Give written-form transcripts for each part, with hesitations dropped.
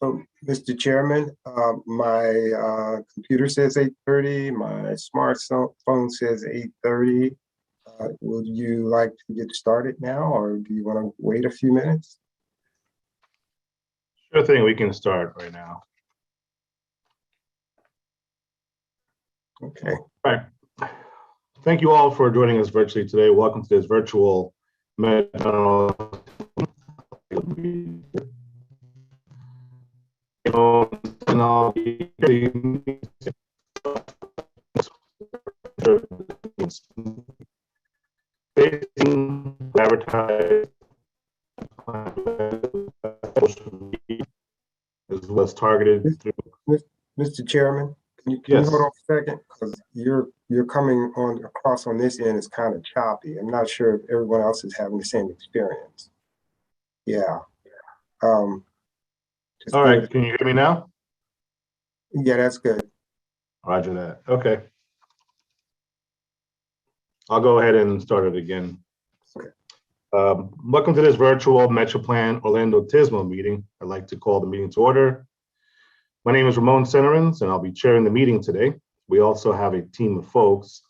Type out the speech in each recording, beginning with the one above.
So, Mr. Chairman, my computer says 8:30. My smartphone says 8:30. Would you like to get started now, or do you want to wait a few minutes? Sure thing, we can start right now. Okay. All right. Thank you all for joining us virtually today. Welcome to this virtual advertise as well as targeted through. Mr. Chairman, can Yes. you hold on a second? Because you're coming on across on this end is kind of choppy. I'm not sure if everyone else is having the same experience. Yeah. All right, can you hear me now? Yeah, that's good. Roger that. Okay. I'll go ahead and start it again. Okay. Welcome to this virtual Metroplan Orlando Tismo meeting. I'd like to call the meeting to order. My name is Ramon Centerins, and I'll be chairing the meeting today. We also have a team of folks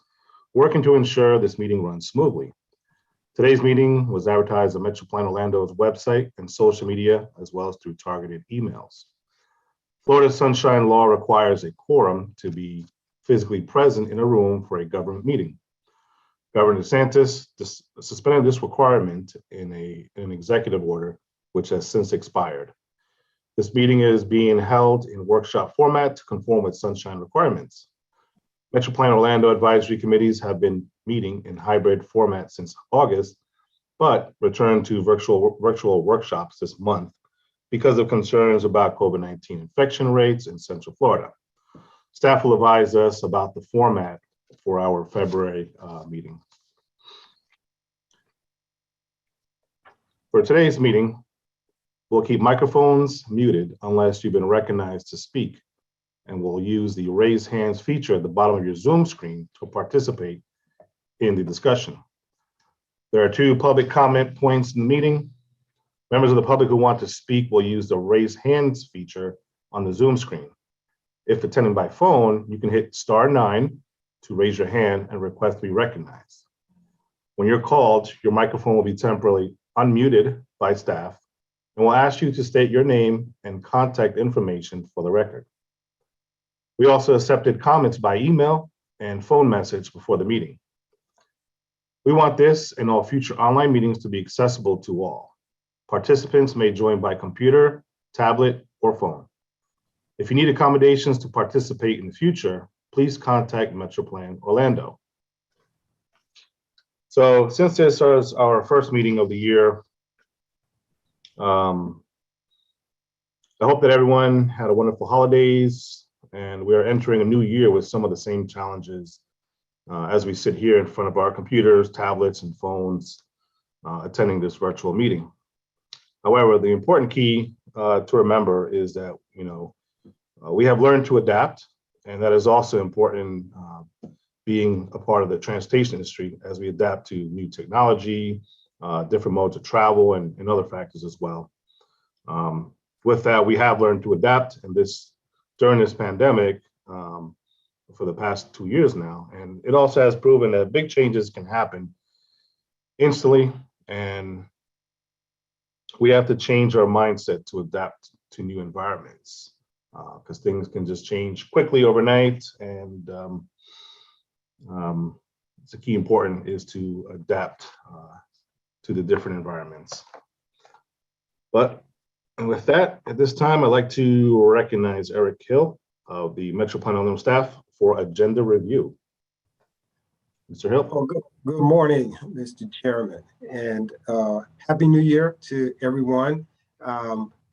working to ensure this meeting runs smoothly. Today's meeting was advertised on Metroplan Orlando's website and social media, as well as through targeted emails. Florida Sunshine Law requires a quorum to be physically present in a room for a government meeting. Governor DeSantis suspended this requirement in an executive order, which has since expired. This meeting is being held in workshop format to conform with sunshine requirements. Metroplan Orlando advisory committees have been meeting in hybrid format since August, but returned to virtual workshops this month because of concerns about COVID-19 infection rates in Central Florida. Staff will advise us about the format for our February meeting. For today's meeting, we'll keep microphones muted unless you've been recognized to speak, and we'll use the raise hands feature at the bottom of your Zoom screen to participate in the discussion. There are 2 public comment points in the meeting. Members of the public who want to speak will use the raise hands feature on the Zoom screen. If attending by phone, you can hit *9 to raise your hand and request to be recognized. When you're called, your microphone will be temporarily unmuted by staff, and we'll ask you to state your name and contact information for the record. We also accepted comments by email and phone message before the meeting. We want this and all future online meetings to be accessible to all. Participants may join by computer, tablet, or phone. If you need accommodations to participate in the future, please contact Metroplan Orlando. So since this is our first meeting of the year, I hope that everyone had a wonderful holidays, and we are entering a new year with some of the same challenges as we sit here in front of our computers, tablets, and phones attending this virtual meeting. However, the important key to remember is that, we have learned to adapt, and that is also important being a part of the transportation industry as we adapt to new technology, different modes of travel, and other factors as well. With that, we have learned to adapt, and during this pandemic for the past 2 years now, and it also has proven that big changes can happen instantly, and we have to change our mindset to adapt to new environments because things can just change quickly overnight, and the key important is to adapt to the different environments. But with that, at this time, I'd like to recognize Eric Hill of the Metroplan Orlando staff for agenda review. Mr. Hill. Oh, good morning, Mr. Chairman, and Happy New Year to everyone.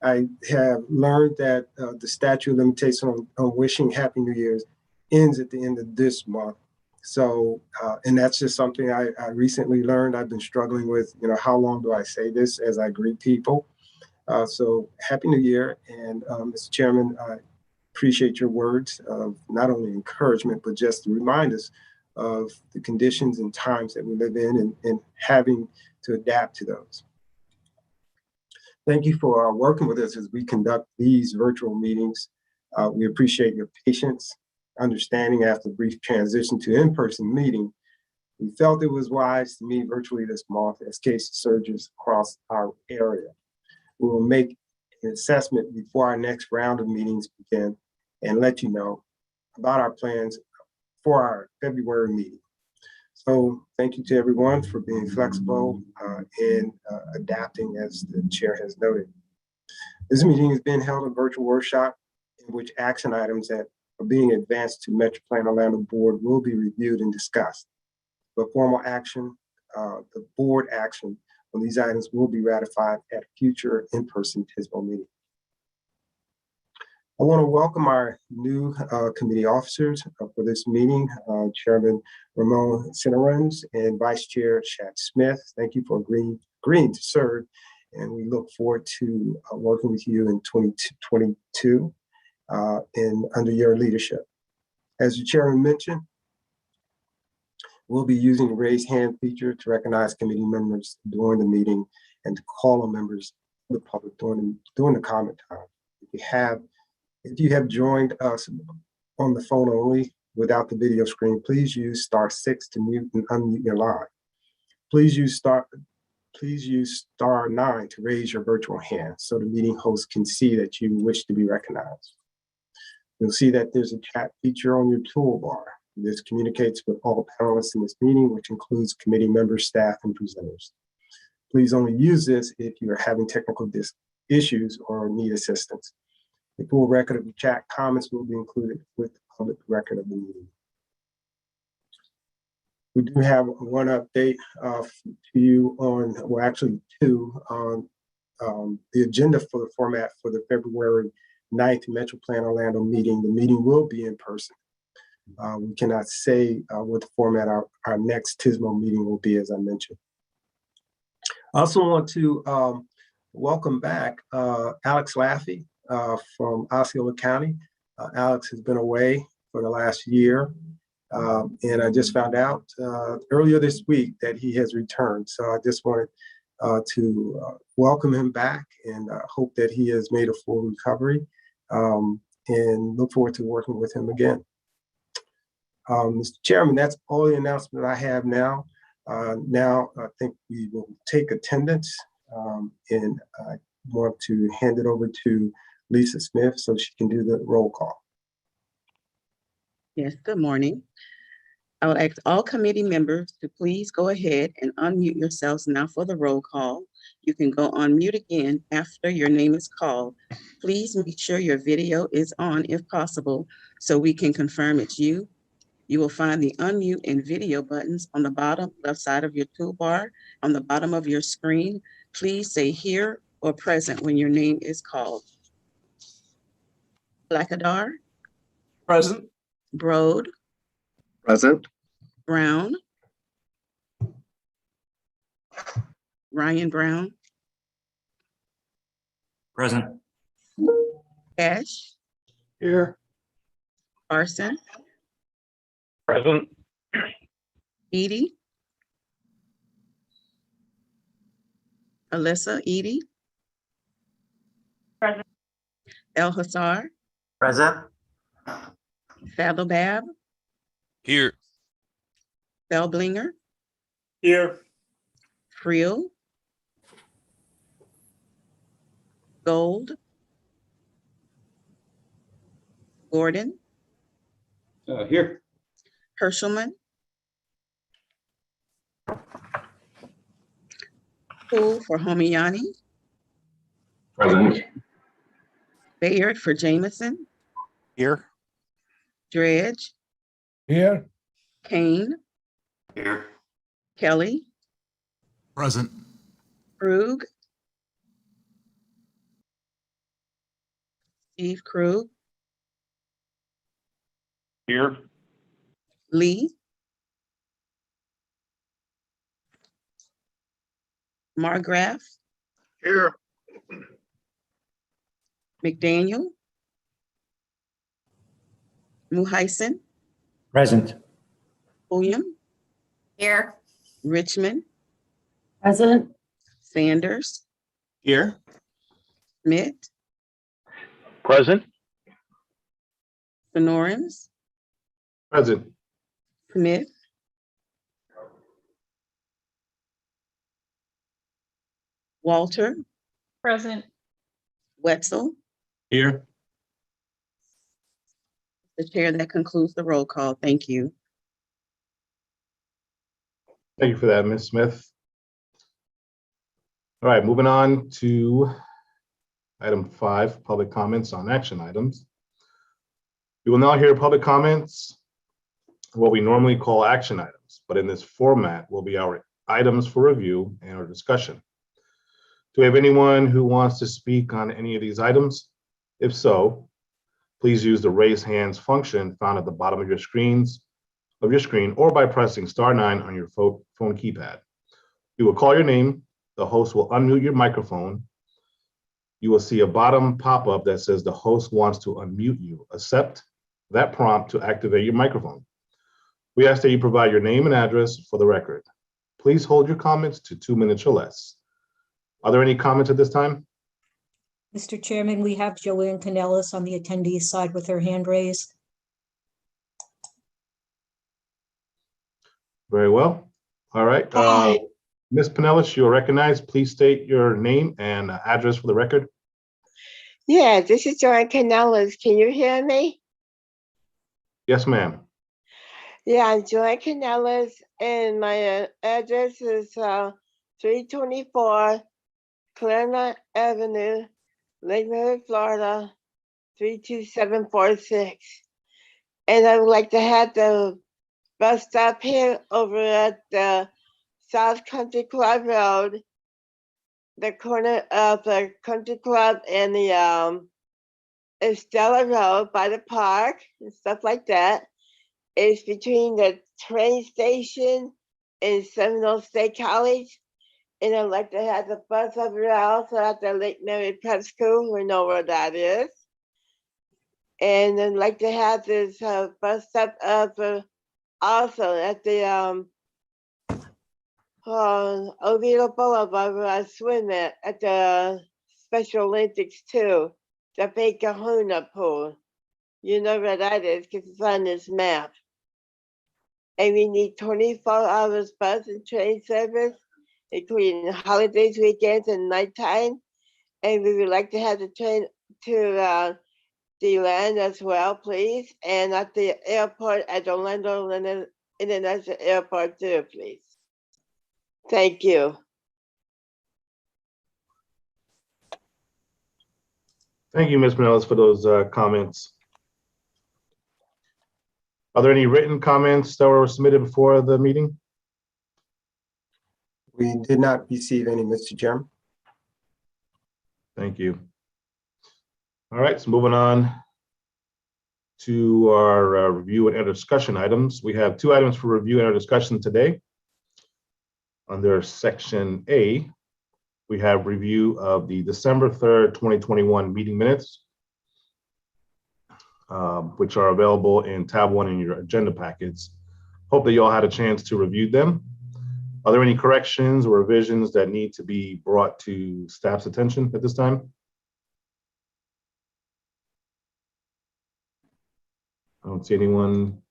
I have learned that the statute of limitation on wishing Happy New Year's ends at the end of this month. So, and that's just something I recently learned. I've been struggling with, how long do I say this as I greet people? So Happy New Year. And Mr. Chairman, I appreciate your words of not only encouragement, but just to remind us of the conditions and times that we live in and having to adapt to those. Thank you for working with us as we conduct these virtual meetings. We appreciate your patience, understanding after the brief transition to in-person meeting. We felt it was wise to meet virtually this month as cases surges across our area. We will make an assessment before our next round of meetings begin and let you know about our plans for our February meeting. So thank you to everyone for being flexible and adapting, as the chair has noted. This meeting is being held a virtual workshop in which action items that are being advanced to Metro Plan Orlando Board will be reviewed and discussed. But formal action, the board action on these items will be ratified at a future in-person TSMOAC meeting. I want to welcome our new committee officers for this meeting, Chairman Ramon Cinnarons and Vice Chair Chad Smith. Thank you for agreeing to serve, and we look forward to working with you in 2022 and under your leadership. As the chairman mentioned, we'll be using the raise hand feature to recognize committee members during the meeting and to call on members of the public during the comment time. If you have joined us on the phone only without the video screen, please use *6 to mute and unmute your line. Please use *9 to raise your virtual hand so the meeting host can see that you wish to be recognized. You'll see that there's a chat feature on your toolbar. This communicates with all panelists in this meeting, which includes committee members, staff, and presenters. Please only use this if you are having technical issues or need assistance. The full record of the chat comments will be included with the public record of the meeting. We do have one update to you on, well, actually two, on the agenda for the format for the February 9th Metro Plan Orlando meeting. The meeting will be in person. We cannot say what the format our next TSMOAC meeting will be, as I mentioned. I also want to welcome back Alex Laffey from Osceola County. Alex has been away for the last year, and I just found out earlier this week that he has returned. So I just wanted to welcome him back and hope that he has made a full recovery, and look forward to working with him again. Mr. Chairman, that's all the announcement I have now. Now I think we will take attendance, and I want to hand it over to Lisa Smith so she can do the roll call. Yes, good morning. I would ask all committee members to please go ahead and unmute yourselves now for the roll call. You can go on mute again after your name is called. Please make sure your video is on if possible so we can confirm it's you. You will find the unmute and video buttons on the bottom left side of your toolbar. On the bottom of your screen, please say here or present when your name is called. Blackadar. Present. Broad. Present. Brown. Ryan Brown. Present. Ash. Here. Arson. Present. Edie. Alyssa, Edie. Present. El Hassar. Present. Saddlebab. Here. Bellblinger. Here. Friel. Gold. Gordon. Here. Herschelman. Poole for Homiani. Present. Bayard for Jameson. Here. Dredge. Here. Kane. Here. Kelly. Present. Krug. Steve Krug. Here. Lee. Margraf. Here. McDaniel. Muhisen. Present. William. Here. Richmond. Present. Sanders. Here. Schmidt, Present. Sonorans, Present. Smith, Walter, Present. Wetzel. Here. The chair, that concludes the roll call. Thank you. Thank you for that, Ms. Smith. All right, moving on to item 5, public comments on action items. We will now hear public comments, what we normally call action items, but in this format will be our items for review and our discussion. Do we have anyone who wants to speak on any of these items? If so, please use the raise hands function found at the bottom of your screen or by pressing *9 on your phone keypad. We will call your name. The host will unmute your microphone. You will see a bottom pop-up that says the host wants to unmute you. Accept that prompt to activate your microphone. We ask that you provide your name and address for the record. Please hold your comments to 2 minutes or less. Are there any comments at this time? Mr. Chairman, we have Joanne Canellis on the attendees side with her hand raised. Very well. All right. Ms. Pinellas, you're recognized. Please state your name and address for the record. Yeah, this is Joanne Canellis. Can you hear me? Yes, ma'am. Yeah, I'm Joanne Canellis, and my address is 324 Claremont Avenue, Lake Mary, Florida, 32746. And I would like to have the bus stop here over at the South Country Club Road, the corner of the Country Club and the Estella Road by the park and stuff like that. It's between the train station and Seminole State College. And I'd like to have the bus over there also at the Lake Mary Prep School. We know where that is. And I'd like to have this bus stop up also at the Oviedo Boulevard where I swim at the Special Olympics too, the Big Kahuna pool. You know where that is because it's on this map. And we need 24 hours bus and train service, including holidays, weekends, and nighttime. And we would like to have the train to DeLand as well, please. And at the airport at Orlando International Airport too, please. Thank you. Thank you, Ms. Pinellas, for those comments. Are there any written comments that were submitted before the meeting? We did not receive any, Mr. Chairman. Thank you. All right, so moving on to our review and discussion items. We have 2 items for review and discussion today. Under section A, we have review of the December 3rd, 2021 meeting minutes, which are available in tab 1 in your agenda packets. Hope that you all had a chance to review them. Are there any corrections or revisions that need to be brought to staff's attention at this time? I don't see anyone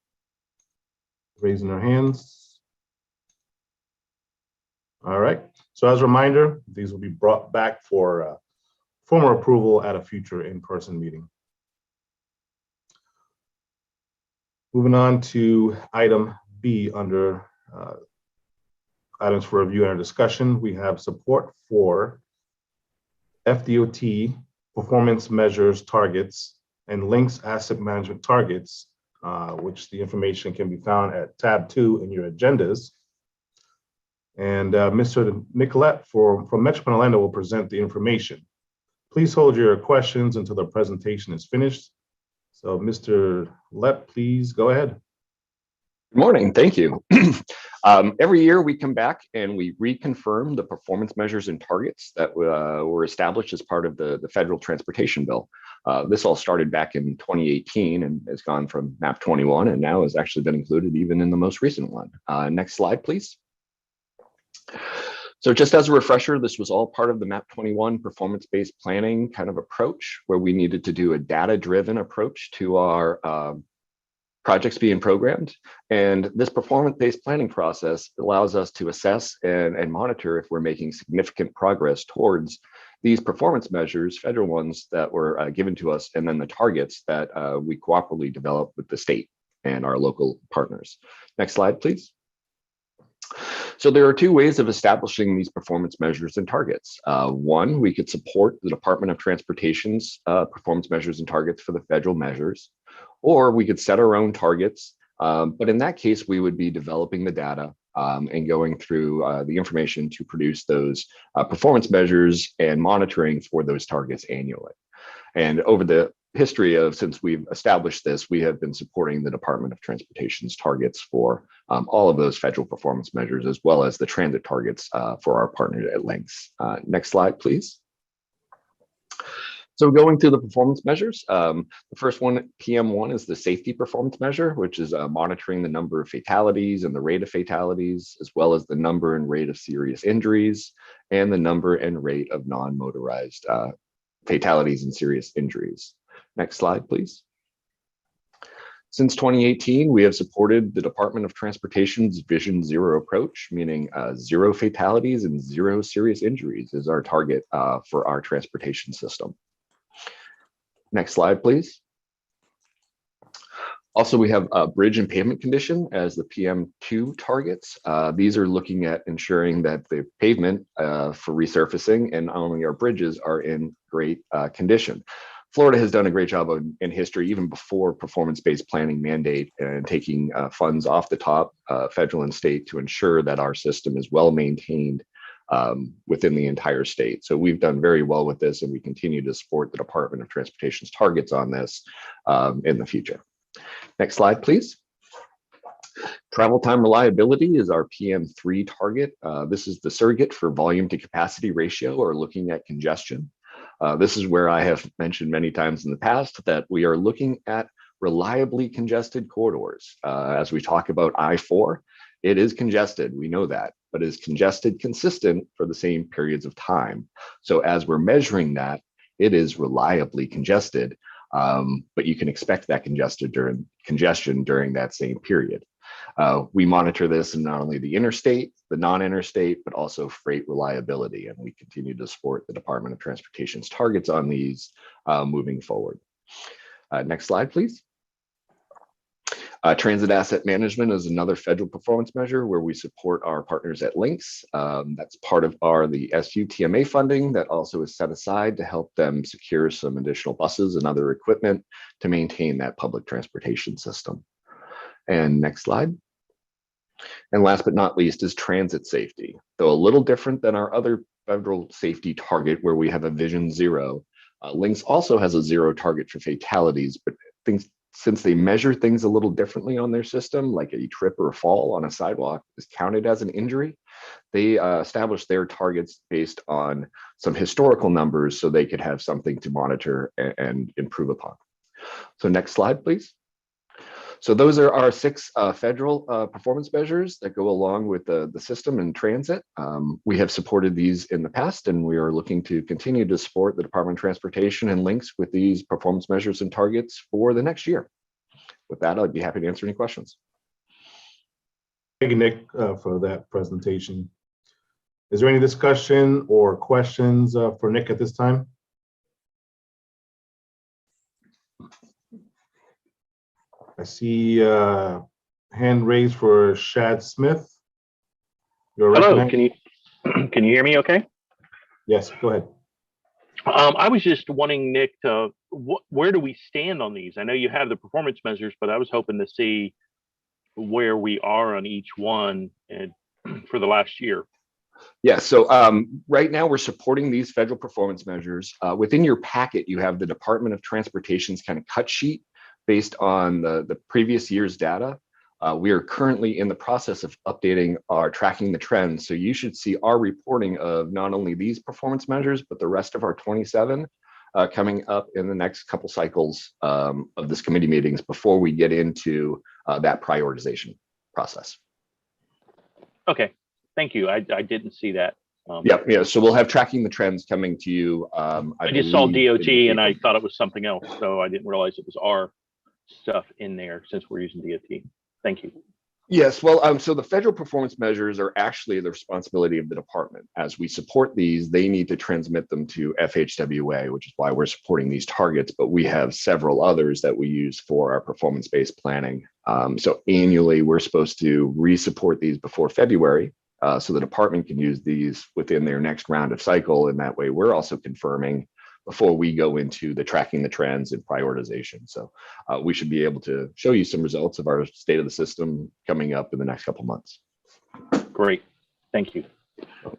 raising their hands. All right, so as a reminder, these will be brought back for formal approval at a future in-person meeting. Moving on to item B under items for review and discussion, we have support for FDOT performance measures targets and links asset management targets, which the information can be found at tab 2 in your agendas. And Mr. Nicolette from Metropolitan Orlando will present the information. Please hold your questions until the presentation is finished. So Mr. Lepp, please go ahead. Good morning, thank you. Every year we come back and we reconfirm the performance measures and targets that were established as part of the federal transportation bill. This all started back in 2018 and has gone from MAP 21 and now has actually been included even in the most recent one. Next slide, please. So just as a refresher, this was all part of the MAP 21 performance-based planning kind of approach, where we needed to do a data-driven approach to our projects being programmed. And this performance-based planning process allows us to assess and monitor if we're making significant progress towards these performance measures, federal ones that were given to us, and then the targets that we cooperatively develop with the state and our local partners. Next slide, please. So there are two ways of establishing these performance measures and targets. One, we could support the Department of Transportation's performance measures and targets for the federal measures, or we could set our own targets. But in that case, we would be developing the data and going through the information to produce those performance measures and monitoring for those targets annually. And over the history of since we've established this, we have been supporting the Department of Transportation's targets for all of those federal performance measures, as well as the transit targets for our partner at Lynx. Next slide, please. So going through the performance measures, the first one, PM1, is the safety performance measure, which is monitoring the number of fatalities and the rate of fatalities, as well as the number and rate of serious injuries, and the number and rate of non-motorized fatalities and serious injuries. Next slide, please. Since 2018, we have supported the Department of Transportation's Vision Zero approach, meaning 0 fatalities and 0 serious injuries is our target for our transportation system. Next slide, please. Also, we have a bridge and pavement condition as the PM2 targets. These are looking at ensuring that the pavement for resurfacing and not only our bridges are in great condition. Florida has done a great job in history, even before performance-based planning mandate and taking funds off the top, federal and state, to ensure that our system is well maintained within the entire state. So we've done very well with this, and we continue to support the Department of Transportation's targets on this in the future. Next slide, please. Travel time reliability is our PM3 target. This is the surrogate for volume to capacity ratio, or looking at congestion. This is where I have mentioned many times in the past that we are looking at reliably congested corridors. As we talk about I-4, it is congested, we know that, but is congested consistent for the same periods of time. So as we're measuring that, it is reliably congested, but you can expect that congestion during that same period. We monitor this in not only the interstate, the non-interstate, but also freight reliability, and we continue to support the Department of Transportation's targets on these moving forward. Next slide, please. Transit asset management is another federal performance measure where we support our partners at Lynx. That's part of the SU-TMA funding that also is set aside to help them secure some additional buses and other equipment to maintain that public transportation system. And next slide. And last but not least is transit safety. Though a little different than our other federal safety target where we have a Vision Zero, Lynx also has a 0 target for fatalities, but since they measure things a little differently on their system, like a trip or a fall on a sidewalk is counted as an injury, they established their targets based on some historical numbers so they could have something to monitor and improve upon. So next slide, please. So those are our 6 federal performance measures that go along with the system and transit. We have supported these in the past, and we are looking to continue to support the Department of Transportation and Lynx with these performance measures and targets for the next year. With that, I'd be happy to answer any questions. Thank you, Nick, for that presentation. Is there any discussion or questions for Nick at this time? I see hand raised for Shad Smith. Hello, can you hear me okay? Yes, go ahead. I was just wanting, Nick, to where do we stand on these? I know you have the performance measures, but I was hoping to see where we are on each one and for the last year. Yeah, so right now we're supporting these federal performance measures. Within your packet, you have the Department of Transportation's kind of cut sheet based on the previous year's data. We are currently in the process of updating our tracking the trends. So you should see our reporting of not only these performance measures, but the rest of our 27 coming up in the next couple cycles of this committee meetings before we get into that prioritization process. Okay, thank you. I didn't see that. Yeah. So we'll have tracking the trends coming to you. I just saw believe DOT and I thought it was something else, so I didn't realize it was our stuff in there since we're using DOT. Thank you. Yes, well, so the federal performance measures are actually the responsibility of the department. As we support these, they need to transmit them to FHWA, which is why we're supporting these targets, but we have several others that we use for our performance-based planning. So annually, we're supposed to re-support these before February, so the department can use these within their next round of cycle, and that way we're also confirming before we go into the tracking the trends and prioritization. So we should be able to show you some results of our state of the system coming up in the next couple of months. Great, thank you. Are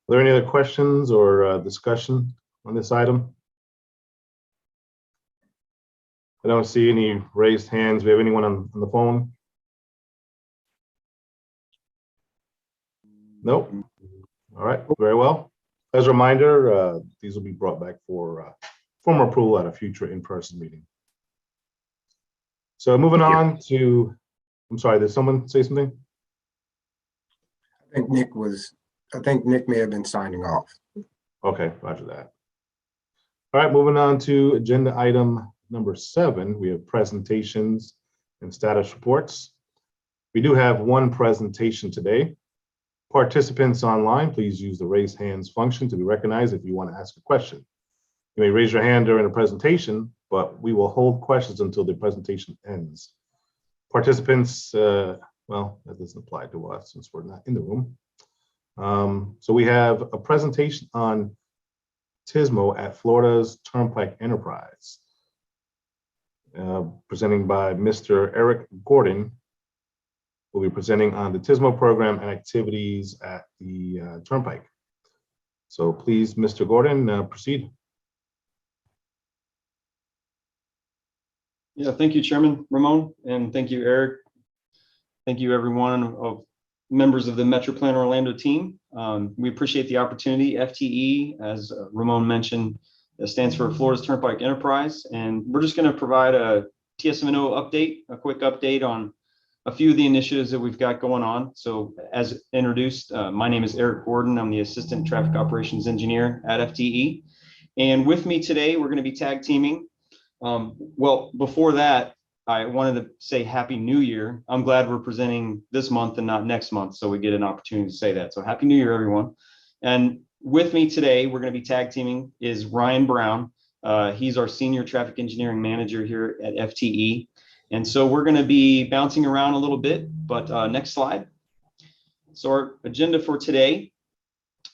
there any other questions or discussion on this item? I don't see any raised hands. Do we have anyone on the phone? Nope. All right, very well. As a reminder, these will be brought back for formal approval at a future in-person meeting. So moving on to, I'm sorry, did someone say something? I think Nick may have been signing off. Okay, roger that. All right, moving on to agenda item number 7. We have presentations and status reports. We do have one presentation today. Participants online, please use the raise hands function to be recognized if you want to ask a question. You may raise your hand during the presentation, but we will hold questions until the presentation ends. Participants, well, that doesn't apply to us since we're not in the room. So we have a presentation on Tismo at Florida's Turnpike Enterprise, presenting by Mr. Eric Gordon. We'll be presenting on the Tismo program and activities at the Turnpike. So please, Mr. Gordon, proceed. Yeah, thank you, Chairman Ramon, and thank you, Eric. Thank you, everyone of members of the Metro Plan Orlando team. We appreciate the opportunity. FTE, as Ramon mentioned, stands for Florida's Turnpike Enterprise, and we're just going to provide a TSMO update, a quick update on a few of the initiatives that we've got going on. So as introduced, my name is Eric Gordon. I'm the Assistant Traffic Operations Engineer at FTE. And with me today, we're going to be tag teaming. Well, before that, I wanted to say Happy New Year. I'm glad we're presenting this month and not next month, so we get an opportunity to say that. So Happy New Year, everyone. And with me today, we're going to be tag teaming is Ryan Brown. He's our Senior Traffic Engineering Manager here at FTE. And so we're going to be bouncing around a little bit, but next slide. So our agenda for today,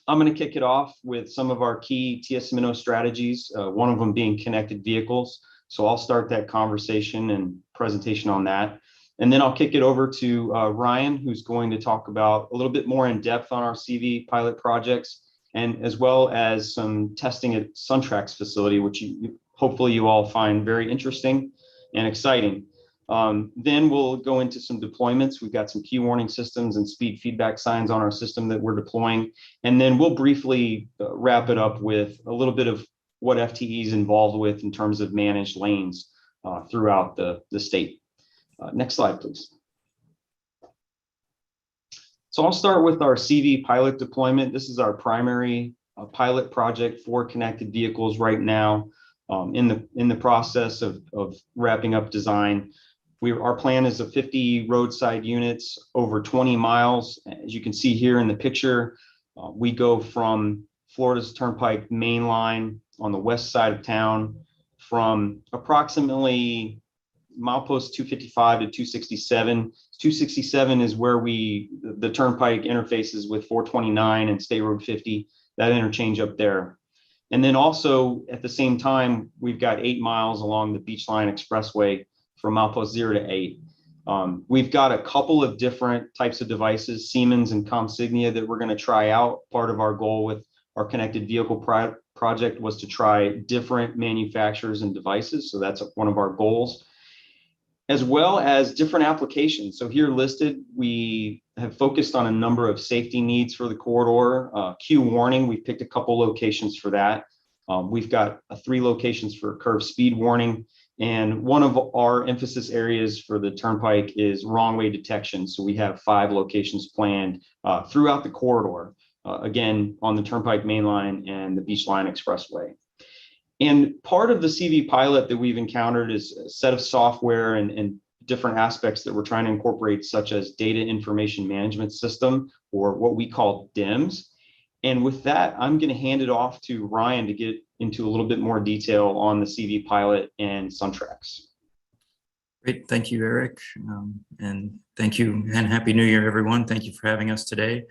I'm going to kick it off with some of our key TSMO strategies, one of them being connected vehicles. So I'll start that conversation and presentation on that. And then I'll kick it over to Ryan, who's going to talk about a little bit more in depth on our CV pilot projects, and as well as some testing at SunTrack's facility, which hopefully you all find very interesting and exciting. Then we'll go into some deployments. We've got some key warning systems and speed feedback signs on our system that we're deploying. And then we'll briefly wrap it up with a little bit of what FTE is involved with in terms of managed lanes throughout the state. Next slide, please. So I'll start with our CV pilot deployment. This is our primary pilot project for connected vehicles right now, in the process of wrapping up design. Our plan is 50 roadside units over 20 miles. As you can see here in the picture, we go from Florida's Turnpike main line on the west side of town from approximately milepost 255 to 267. 267 is where the Turnpike interfaces with 429 and State Road 50, that interchange up there. And then also at the same time, we've got 8 miles along the Beachline Expressway from milepost 0 to 8. We've got a couple of different types of devices, Siemens and Comsignia, that we're going to try out. Part of our goal with our connected vehicle project was to try different manufacturers and devices. So that's one of our goals, as well as different applications. So here listed, we have focused on a number of safety needs for the corridor. Queue warning, we picked a couple locations for that. We've got 3 locations for curve speed warning, And one of our emphasis areas for the Turnpike is wrong way detection. So we have 5 locations planned throughout the corridor, again, on the Turnpike Main Line and the Beach Line Expressway. And part of the CV pilot that we've encountered is a set of software and different aspects that we're trying to incorporate, such as data information management system, or what we call DIMS. And with that, I'm going to hand it off to Ryan to get into a little bit more detail on the CV pilot and SunTrax. Great, thank you, Eric. And thank you and Happy New Year, everyone. Thank you for having us today.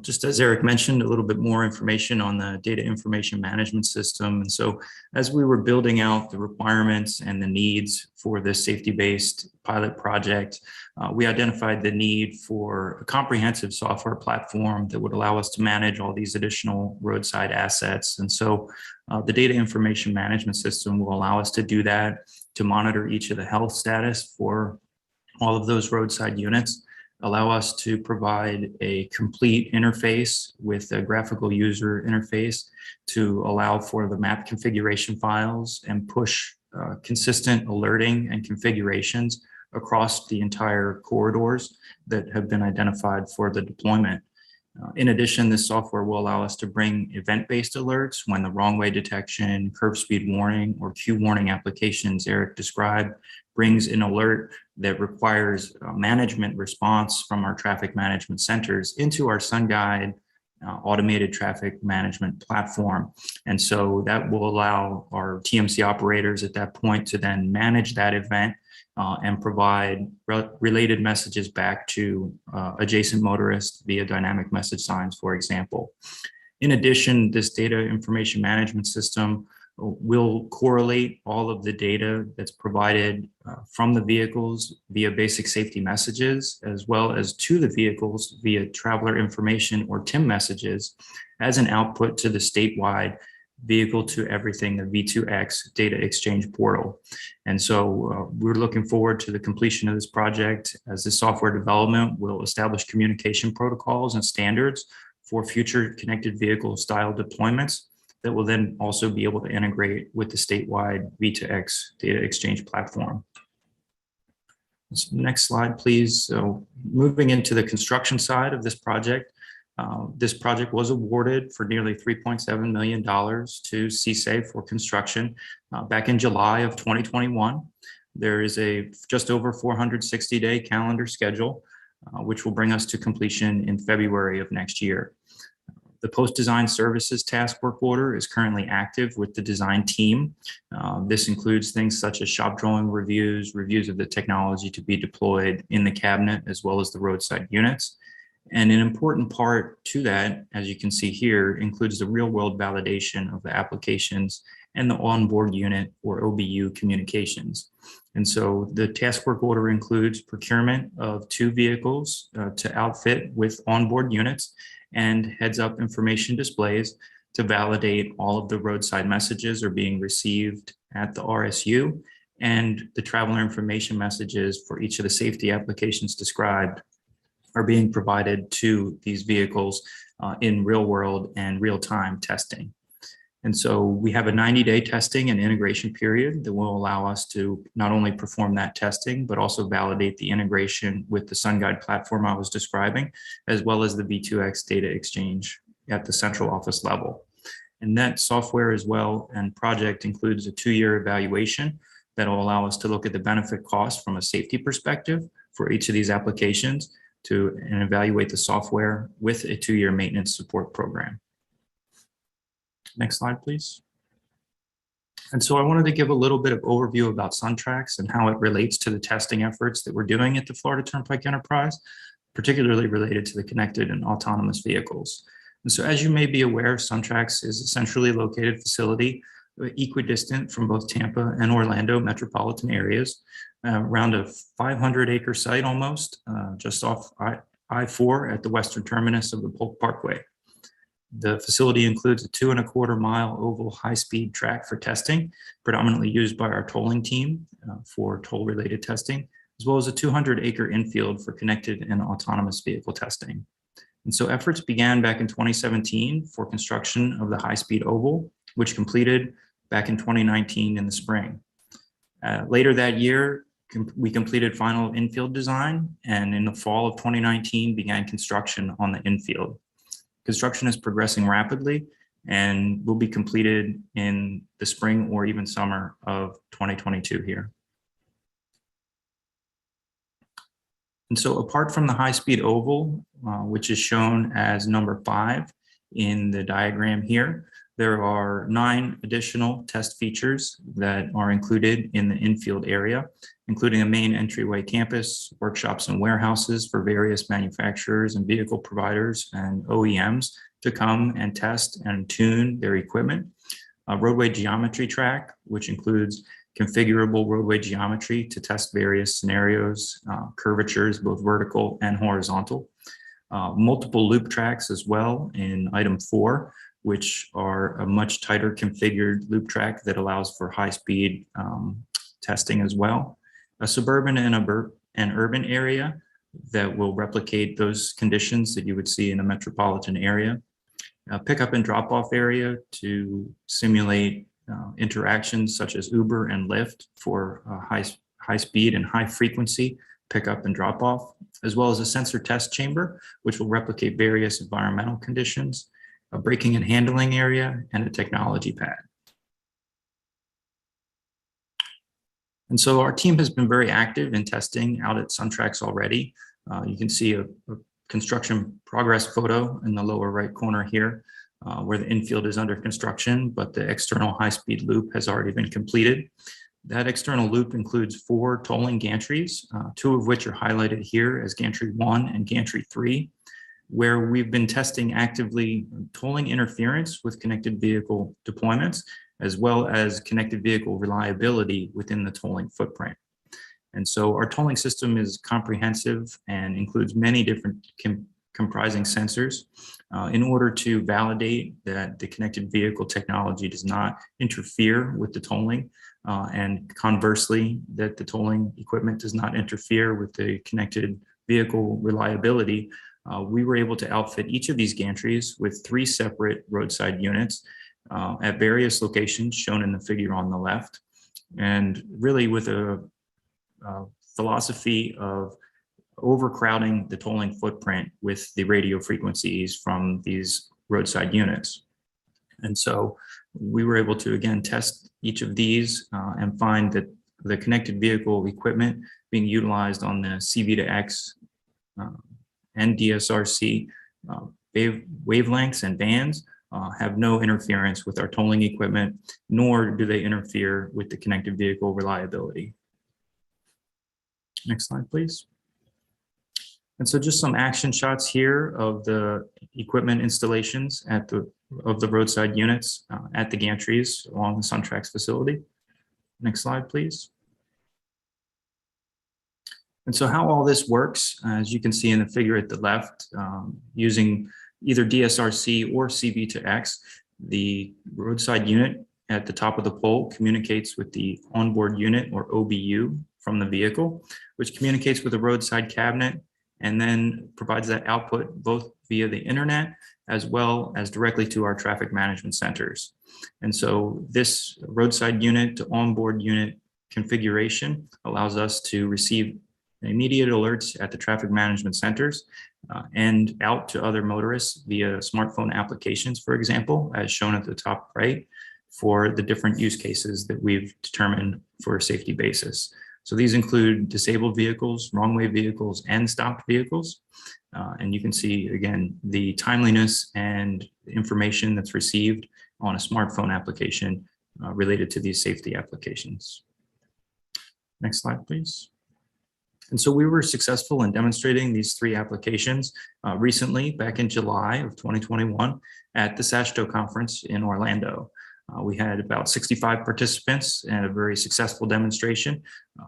Just as Eric mentioned, a little bit more information on the data information management system. And so as we were building out the requirements and the needs for this safety-based pilot project, we identified the need for a comprehensive software platform that would allow us to manage all these additional roadside assets. And so the data information management system will allow us to do that, to monitor each of the health status for all of those roadside units, allow us to provide a complete interface with a graphical user interface to allow for the map configuration files and push consistent alerting and configurations across the entire corridors that have been identified for the deployment. In addition, this software will allow us to bring event-based alerts when the wrong way detection, curve speed warning, or queue warning applications Eric described brings an alert that requires management response from our traffic management centers into our SunGuide automated traffic management platform. And so that will allow our TMC operators at that point to then manage that event and provide related messages back to adjacent motorists via dynamic message signs, for example. In addition, this data information management system will correlate all of the data that's provided from the vehicles via basic safety messages, as well as to the vehicles via traveler information or TIM messages as an output to the statewide vehicle to everything, the V2X data exchange portal. And so we're looking forward to the completion of this project, as the software development will establish communication protocols and standards for future connected vehicle style deployments that will then also be able to integrate with the statewide V2X data exchange platform. So next slide, please. So moving into the construction side of this project was awarded for nearly $3.7 million to CSAFE for construction back in July of 2021. There is a just over 460-day calendar schedule, which will bring us to completion in February of next year. The post-design services task work order is currently active with the design team. This includes things such as shop drawing reviews, reviews of the technology to be deployed in the cabinet, as well as the roadside units. And an important part to that, as you can see here, includes the real-world validation of the applications and the onboard unit or OBU communications. And so the task work order includes procurement of 2 vehicles to outfit with onboard units and heads-up information displays to validate all of the roadside messages are being received at the RSU, and the traveler information messages for each of the safety applications described are being provided to these vehicles in real-world and real-time testing. And so we have a 90-day testing and integration period that will allow us to not only perform that testing, but also validate the integration with the SunGuide platform I was describing, as well as the V2X data exchange at the central office level. And that software as well and project includes a 2-year evaluation that will allow us to look at the benefit cost from a safety perspective for each of these applications and evaluate the software with a 2-year maintenance support program. Next slide, please. And so I wanted to give a little bit of overview about SunTrax and how it relates to the testing efforts that we're doing at the Florida Turnpike Enterprise, particularly related to the connected and autonomous vehicles. And so as you may be aware, SunTrax is a centrally located facility equidistant from both Tampa and Orlando metropolitan areas, around a 500-acre site almost, just off I-4 at the western terminus of the Polk Parkway. The facility includes a 2.25-mile oval high-speed track for testing, predominantly used by our tolling team for toll-related testing, as well as a 200-acre infield for connected and autonomous vehicle testing. And so efforts began back in 2017 for construction of the high-speed oval, which completed back in 2019 in the spring. Later that year, we completed final infield design, and in the fall of 2019 began construction on the infield. Construction is progressing rapidly and will be completed in the spring or even summer of 2022 here. And so apart from the high-speed oval, which is shown as number 5 in the diagram here, there are 9 additional test features that are included in the infield area, including a main entryway campus, workshops and warehouses for various manufacturers and vehicle providers and OEMs to come and test and tune their equipment. A roadway geometry track, which includes configurable roadway geometry to test various scenarios, curvatures, both vertical and horizontal. Multiple loop tracks as well in item 4, which are a much tighter configured loop track that allows for high-speed testing as well. A suburban and urban area that will replicate those conditions that you would see in a metropolitan area. A pickup and drop-off area to simulate interactions such as Uber and Lyft for high speed and high frequency pickup and drop-off, as well as a sensor test chamber, which will replicate various environmental conditions, a braking and handling area, and a technology pad. And so our team has been very active in testing out at SunTrax already. You can see a construction progress photo in the lower right corner here, where the infield is under construction, but the external high-speed loop has already been completed. That external loop includes 4 tolling gantries, 2 of which are highlighted here as Gantry 1 and Gantry 3, where we've been testing actively tolling interference with connected vehicle deployments, as well as connected vehicle reliability within the tolling footprint. And so our tolling system is comprehensive and includes many different comprising sensors in order to validate that the connected vehicle technology does not interfere with the tolling, and conversely, that the tolling equipment does not interfere with the connected vehicle reliability. We were able to outfit each of these gantries with 3 separate roadside units at various locations shown in the figure on the left, and really with a philosophy of overcrowding the tolling footprint with the radio frequencies from these roadside units. And so we were able to, again, test each of these and find that the connected vehicle equipment being utilized on the CV2X and DSRC wavelengths and bands have no interference with our tolling equipment, nor do they interfere with the connected vehicle reliability. Next slide, please. And so just some action shots here of the equipment installations of the roadside units at the gantries along the SunTrax facility. Next slide, please. And so how all this works, as you can see in the figure at the left, using either DSRC or CV2X, the roadside unit at the top of the pole communicates with the onboard unit, or OBU, from the vehicle, which communicates with the roadside cabinet and then provides that output both via the internet as well as directly to our traffic management centers. And so this roadside unit to onboard unit configuration allows us to receive immediate alerts at the traffic management centers and out to other motorists via smartphone applications, for example, as shown at the top right, for the different use cases that we've determined for a safety basis. So these include disabled vehicles, wrong-way vehicles, and stopped vehicles. And you can see, again, the timeliness and information that's received on a smartphone application related to these safety applications. Next slide, please. And so we were successful in demonstrating these 3 applications recently, back in July of 2021, at the SASHTO conference in Orlando. We had about 65 participants and a very successful demonstration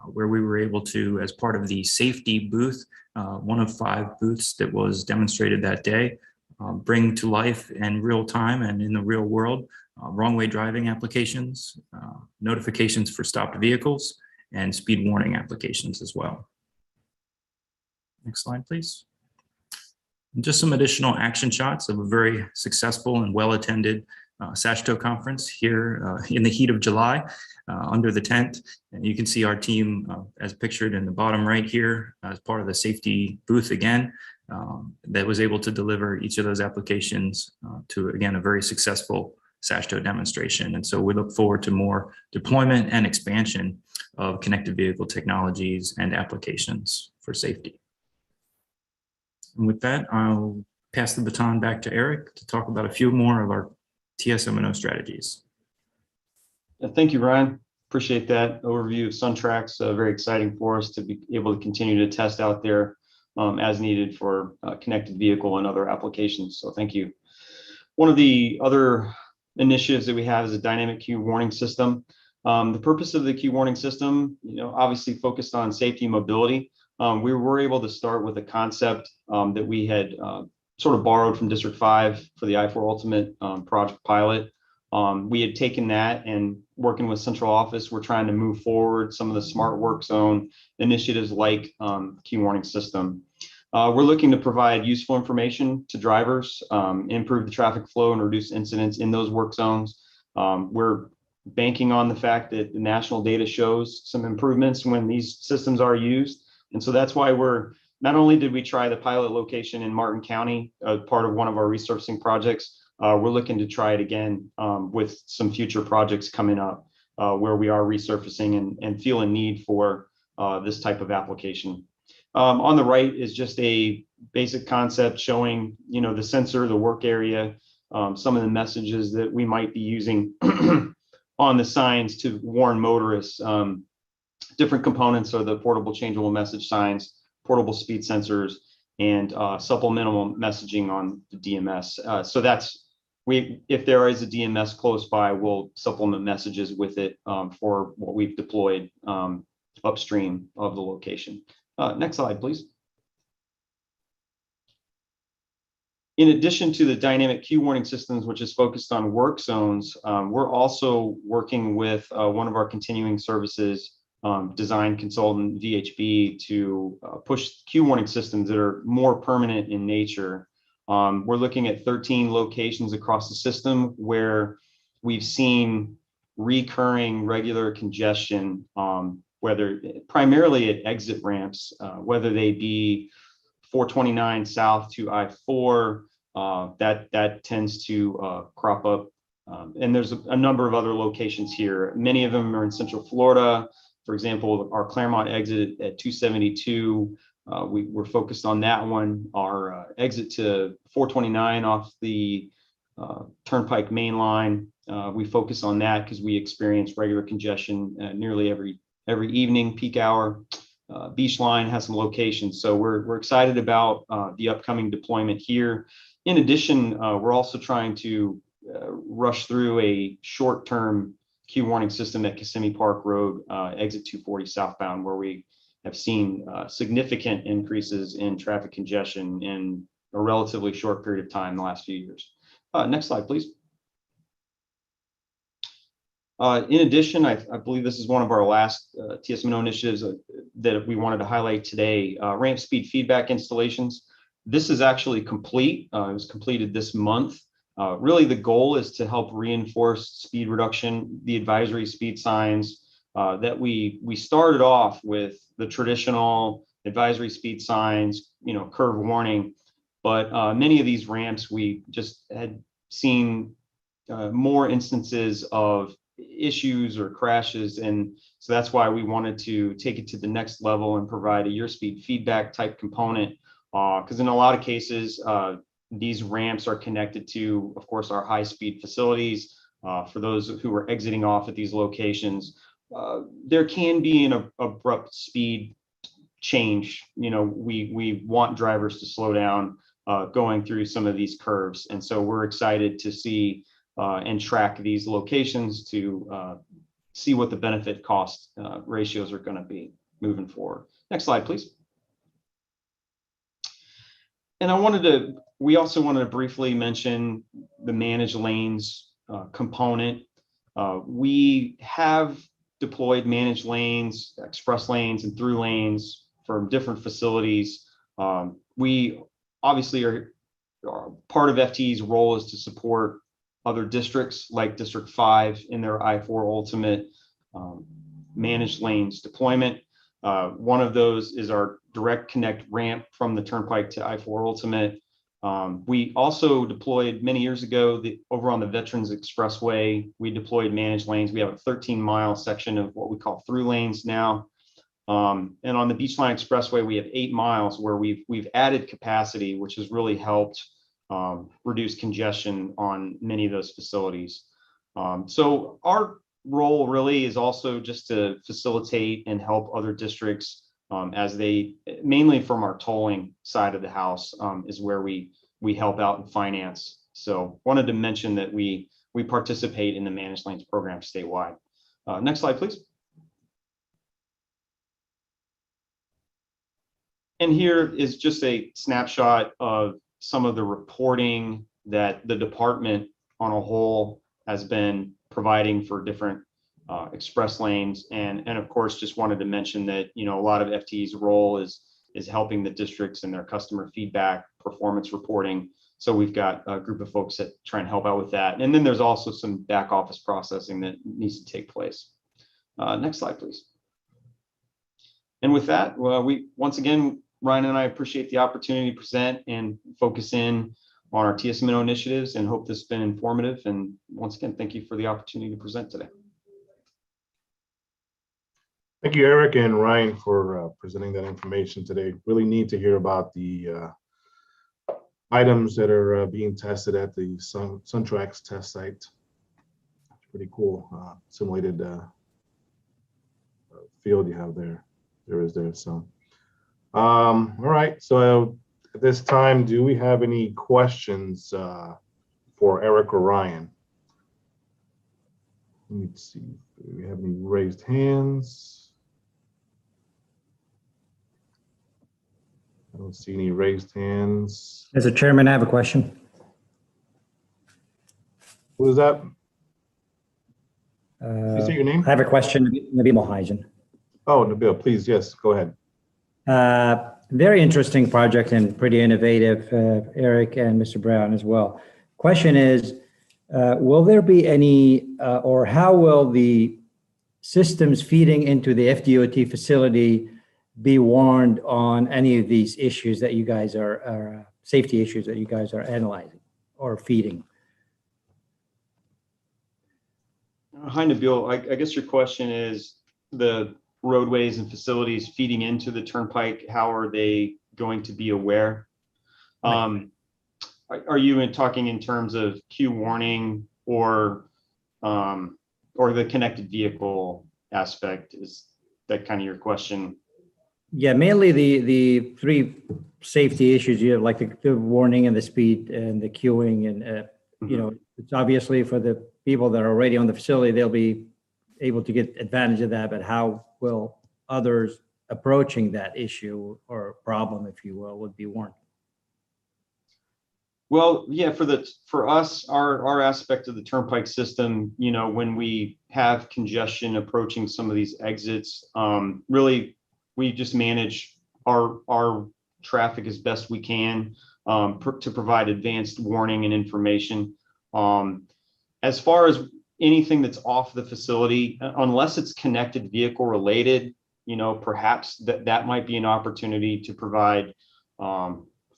where we were able to, as part of the safety booth, one of 5 booths that was demonstrated that day, bring to life in real time and in the real world wrong-way driving applications, notifications for stopped vehicles, and speed warning applications as well. Next slide, please. And just some additional action shots of a very successful and well-attended SASHTO conference here in the heat of July under the tent. And you can see our team as pictured in the bottom right here as part of the safety booth again, that was able to deliver each of those applications to, again, a very successful SASHTO demonstration. And so we look forward to more deployment and expansion of connected vehicle technologies and applications for safety. And with that, I'll pass the baton back to Eric to talk about a few more of our TSMO strategies. Thank you, Ryan. Appreciate that overview of SunTrax. Very exciting for us to be able to continue to test out there as needed for connected vehicle and other applications. So thank you. One of the other initiatives that we have is a dynamic queue warning system. The purpose of the queue warning system, obviously focused on safety and mobility. We were able to start with a concept that we had sort of borrowed from District 5 for the I-4 Ultimate project pilot. We had taken that and working with central office, we're trying to move forward some of the smart work zone initiatives like queue warning system. We're looking to provide useful information to drivers, improve the traffic flow and reduce incidents in those work zones. We're banking on the fact that the national data shows some improvements when these systems are used. And so that's why not only did we try the pilot location in Martin County, part of one of our resurfacing projects, we're looking to try it again with some future projects coming up where we are resurfacing and feel a need for this type of application. On the right is just a basic concept showing, the sensor, the work area, some of the messages that we might be using on the signs to warn motorists. Different components are the portable changeable message signs, portable speed sensors, and supplemental messaging on the DMS. So if there is a DMS close by, we'll supplement messages with it for what we've deployed upstream of the location. Next slide, please. In addition to the dynamic queue warning systems, which is focused on work zones, we're also working with one of our continuing services design consultant, VHB, to push queue warning systems that are more permanent in nature. We're looking at 13 locations across the system where we've seen recurring regular congestion, whether primarily at exit ramps, whether they be 429 south to I-4, that tends to crop up. And there's a number of other locations here. Many of them are in Central Florida. For example, our Claremont exit at 272, we're focused on that one. Our exit to 429 off the Turnpike main line, we focus on that because we experience regular congestion nearly every evening, peak hour. Beach Line has some locations, so we're excited about the upcoming deployment here. In addition, we're also trying to rush through a short-term queue warning system at Kissimmee Park Road, exit 240 southbound, where we have seen significant increases in traffic congestion in a relatively short period of time in the last few years. Next slide, please. In addition, I believe this is one of our last TSMO initiatives that we wanted to highlight today, ramp speed feedback installations. This is actually complete. It was completed this month. Really, the goal is to help reinforce speed reduction, the advisory speed signs that we started off with the traditional advisory speed signs, curve warning, but many of these ramps, we just had seen more instances of issues or crashes. And so that's why we wanted to take it to the next level and provide a year speed feedback type component. Because in a lot of cases, these ramps are connected to, of course, our high speed facilities. For those who are exiting off at these locations, there can be an abrupt speed change. We want drivers to slow down going through some of these curves. And so we're excited to see and track these locations to see what the benefit cost ratios are going to be moving forward. Next slide, please. And we also wanted to briefly mention the managed lanes component. We have deployed managed lanes, express lanes, and through lanes for different facilities. We obviously are part of FTE's role is to support other districts like District 5 in their I-4 Ultimate managed lanes deployment. One of those is our direct connect ramp from the Turnpike to I-4 Ultimate. We also deployed many years ago over on the Veterans Expressway, we deployed managed lanes. We have a 13-mile section of what we call through lanes now. And on the Beachline Expressway, we have 8 miles where we've added capacity, which has really helped reduce congestion on many of those facilities. So our role really is also just to facilitate and help other districts as they, mainly from our tolling side of the house, is where we help out and finance. So wanted to mention that we participate in the managed lanes program statewide. Next slide, please. And here is just a snapshot of some of the reporting that the department on a whole has been providing for different express lanes. And of course, just wanted to mention that, you know, a lot of FTE's role is helping the districts and their customer feedback, performance reporting. So we've got a group of folks that try and help out with that. And then there's also some back office processing that needs to take place. Next slide, please. And with that, once again, Ryan and I appreciate the opportunity to present and focus in on our TSMO initiatives and hope this has been informative. And once again, thank you for the opportunity to present today. Thank you, Eric and Ryan, for presenting that information today. Really need to hear about the items that are being tested at the SunTrax test site. Pretty cool simulated field you have there. So. All right, so at this time, do we have any questions for Eric or Ryan? Let me see, do we have any raised hands? I don't see any raised hands. Mr. Chairman, I have a question. Who is that? Can you say your name? I have a question, Nabil Mohaijan. Oh, Nabil, please, yes, go ahead. Very interesting project and pretty innovative, Eric and Mr. Brown as well. Question is, will there be any, or how will the systems feeding into the FDOT facility be warned on any of these issues that you guys are safety issues that you guys are analyzing or feeding? Hi, Nabil. I guess your question is the roadways and facilities feeding into the Turnpike, how are they going to be aware? Are you talking in terms of queue warning or the connected vehicle aspect? Is that kind of your question? Yeah, mainly the three safety issues you have, like the warning and the speed and the queuing, and you know, it's obviously for the people that are already on the facility, they'll be able to get advantage of that, but how will others approaching that issue or problem, if you will, would be warned? Well, yeah, for us, our aspect of the Turnpike system, you know, when we have congestion approaching some of these exits, really, we just manage our traffic as best we can to provide advanced warning and information. As far as anything that's off the facility, unless it's connected vehicle related, you know, perhaps that might be an opportunity to provide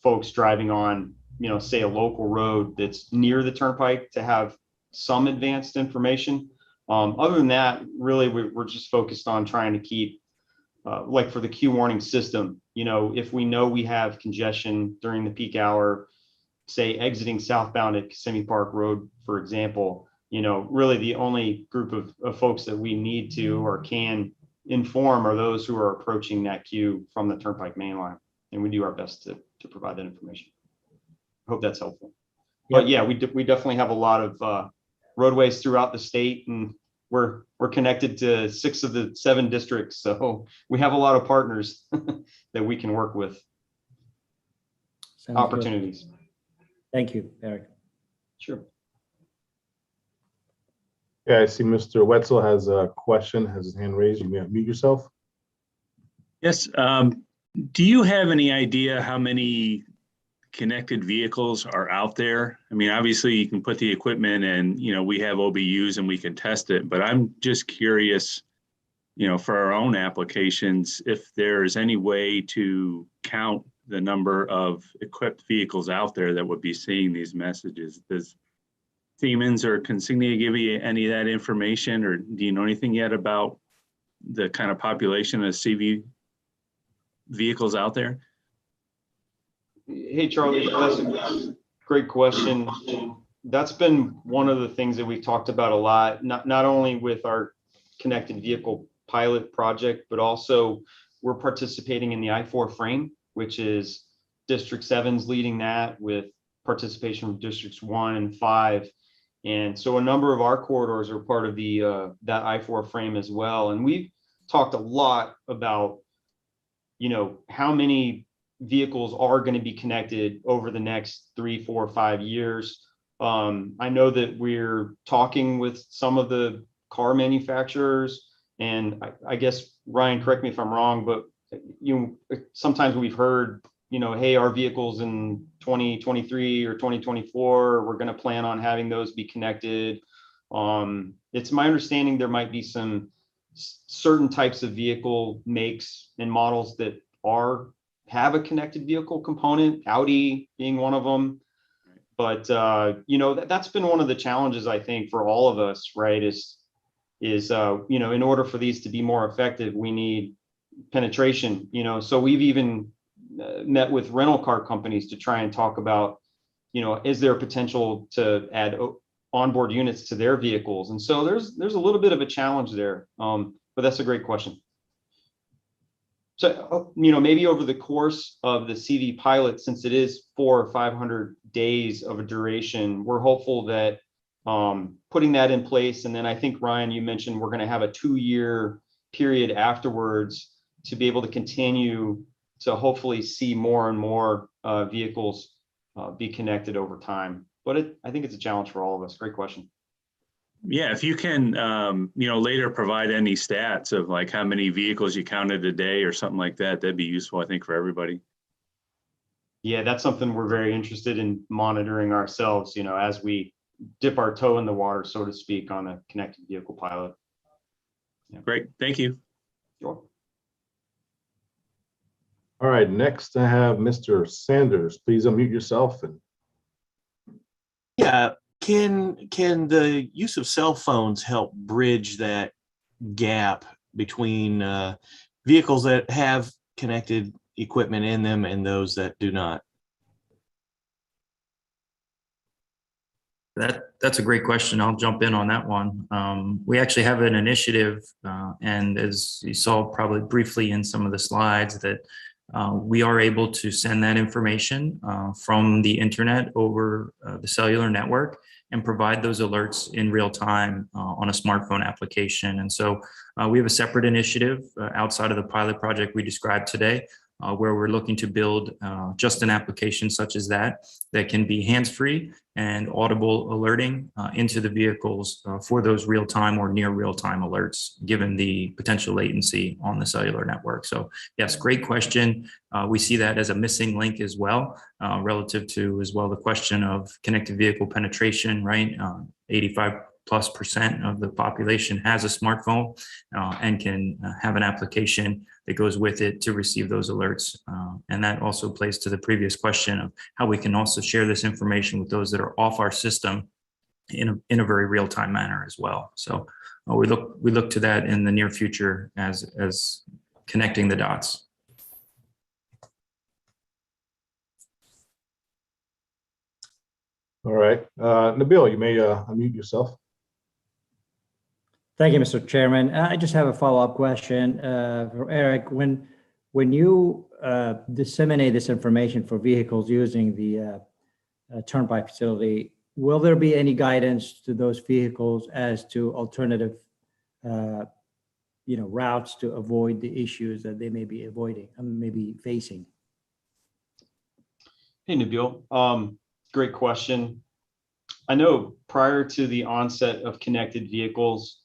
folks driving on, you know, say a local road that's near the Turnpike to have some advanced information. Other than that, really, we're just focused on trying to keep, like for the queue warning system, you know, if we know we have congestion during the peak hour, say exiting southbound at Kissimmee Park Road, for example, you know, really the only group of folks that we need to or can inform are those who are approaching that queue from the Turnpike main line. And we do our best to provide that information. I hope that's helpful. Yep. But yeah, we definitely have a lot of roadways throughout the state, and we're connected to 6 of the 7 districts. So we have a lot of partners that we can work with. Sounds opportunities. Good. Thank you, Eric. Sure. Yeah, I see Mr. Wetzel has a question, has his hand raised. You may unmute yourself. Yes. Do you have any idea how many connected vehicles are out there? I mean, obviously you can put the equipment and, we have OBUs and we can test it, but I'm just curious, for our own applications, if there's any way to count the number of equipped vehicles out there that would be seeing these messages. Does Siemens or Consignia give you any of that information, or do you know anything yet about the kind of population of CV vehicles out there? Hey, Charlie, that's a great question. That's been one of the things that we've talked about a lot, not only with our connected vehicle pilot project, but also we're participating in the I-4 frame, which is District 7's leading that with participation from Districts 1 and 5. And so a number of our corridors are part of the that I-4 frame as well. And we've talked a lot about, how many vehicles are going to be connected over the next 3, 4, 5 years. I know that we're talking with some of the car manufacturers, and I guess, Ryan, correct me if I'm wrong, but sometimes we've heard, hey, our vehicles in 2023 or 2024, we're going to plan on having those be connected. It's my understanding there might be some certain types of vehicle makes and models that have a connected vehicle component, Audi being one of them. But that's been one of the challenges, I think, for all of us, right? Is in order for these to be more effective, we need penetration. So we've even met with rental car companies to try and talk about, is there potential to add onboard units to their vehicles? And so there's a little bit of a challenge there, but that's a great question. So, maybe over the course of the CV pilot, since it is 400 or 500 days of a duration, we're hopeful that putting that in place, and then I think, Ryan, you mentioned we're going to have a 2-year period afterwards to be able to continue to hopefully see more and more vehicles be connected over time. But I think it's a challenge for all of us. Great question. Yeah, if you can, later provide any stats of like how many vehicles you counted a day or something like that, that'd be useful, I think, for everybody. Yeah, that's something we're very interested in monitoring ourselves, as we dip our toe in the water, so to speak, on a connected vehicle pilot. Yeah. Great, thank you. Sure. All right, next I have Mr. Sanders. Please unmute yourself. Yeah, can the use of cell phones help bridge that gap between vehicles that have connected equipment in them and those that do not? That's a great question. I'll jump in on that one. We actually have an initiative, and as you saw probably briefly in some of the slides, that we are able to send that information from the internet over the cellular network and provide those alerts in real time on a smartphone application. And so we have a separate initiative outside of the pilot project we described today, where we're looking to build just an application such as that can be hands-free and audible alerting into the vehicles for those real-time or near real-time alerts, given the potential latency on the cellular network. So yes, great question. We see that as a missing link as well, relative to as well the question of connected vehicle penetration, right? 85+% of the population has a smartphone and can have an application that goes with it to receive those alerts. And that also plays to the previous question of how we can also share this information with those that are off our system in a very real-time manner as well. So we look to that in the near future as connecting the dots. All right, Nabil, you may unmute yourself. Thank you, Mr. Chairman. I just have a follow-up question for Eric. When you disseminate this information for vehicles using the Turnpike facility, will there be any guidance to those vehicles as to alternative, routes to avoid the issues that they may be facing? Hey, Nabil. Great question. I know prior to the onset of connected vehicles,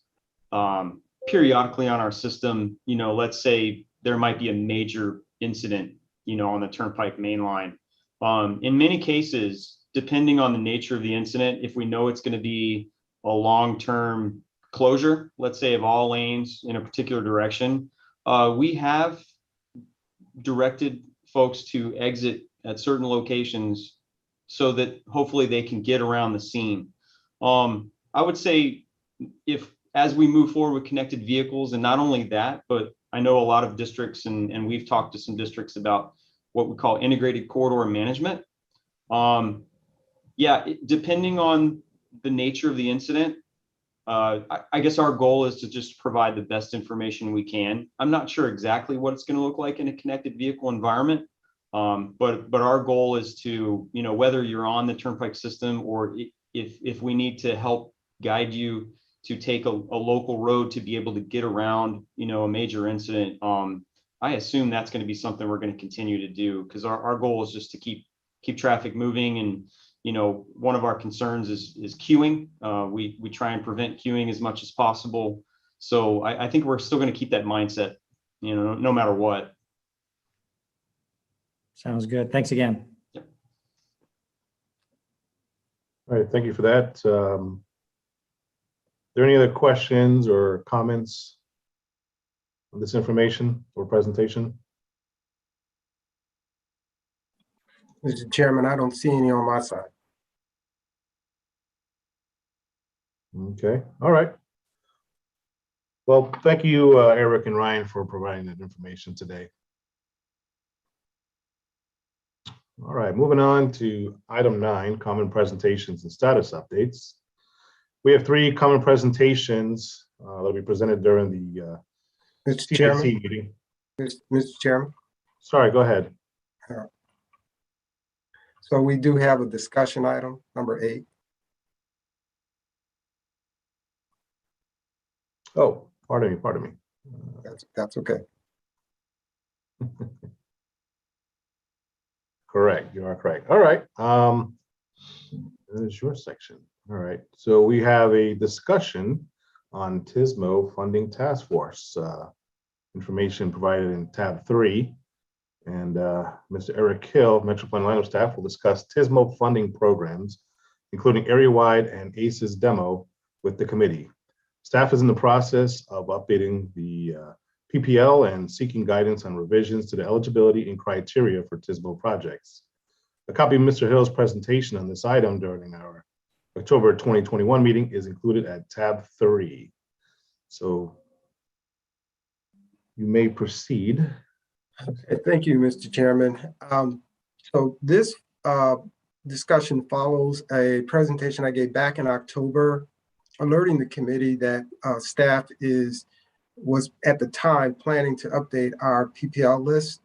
periodically on our system, let's say there might be a major incident, on the Turnpike main line. In many cases, depending on the nature of the incident, if we know it's going to be a long-term closure, let's say of all lanes in a particular direction, we have directed folks to exit at certain locations so that hopefully they can get around the scene. I would say if, as we move forward with connected vehicles, and not only that, but I know a lot of districts and we've talked to some districts about what we call integrated corridor management. Yeah, depending on the nature of the incident, I guess our goal is to just provide the best information we can. I'm not sure exactly what it's going to look like in a connected vehicle environment, but our goal is to, you know, whether you're on the Turnpike system or if we need to help guide you to take a local road to be able to get around, you know, a major incident. I assume that's going to be something we're going to continue to do, because our goal is just to keep traffic moving. And, you know, one of our concerns is queuing. We try and prevent queuing as much as possible. So I think we're still going to keep that mindset, you know, no matter what. Sounds good. Thanks again. Yep. All right, thank you for that. Are there any other questions or comments on this information or presentation? Mr. Chairman, I don't see any on my side. Okay, all right. Well, thank you, Eric and Ryan, for providing that information today. All right, moving on to item 9, common presentations and status updates. We have 3 common presentations that will be presented during the Mr. TSMOAC Chairman, meeting. Mr. Chairman. Sorry, go ahead. So we do have a discussion item, number 8. Oh, pardon me. That's okay. Correct, you are correct. All right, that is your section. All right, so we have a discussion on Tismo funding task force. Information provided in tab 3. And Mr. Eric Hill, Metro Plan Orlando staff, will discuss Tismo funding programs, including area-wide and ACES demo with the committee. Staff is in the process of updating the PPL and seeking guidance on revisions to the eligibility and criteria for Tismo projects. A copy of Mr. Hill's presentation on this item during our October 2021 meeting is included at tab 3. So you may proceed. Okay, thank you, Mr. Chairman. So this discussion follows a presentation I gave back in October, alerting the committee that staff was at the time planning to update our PPL list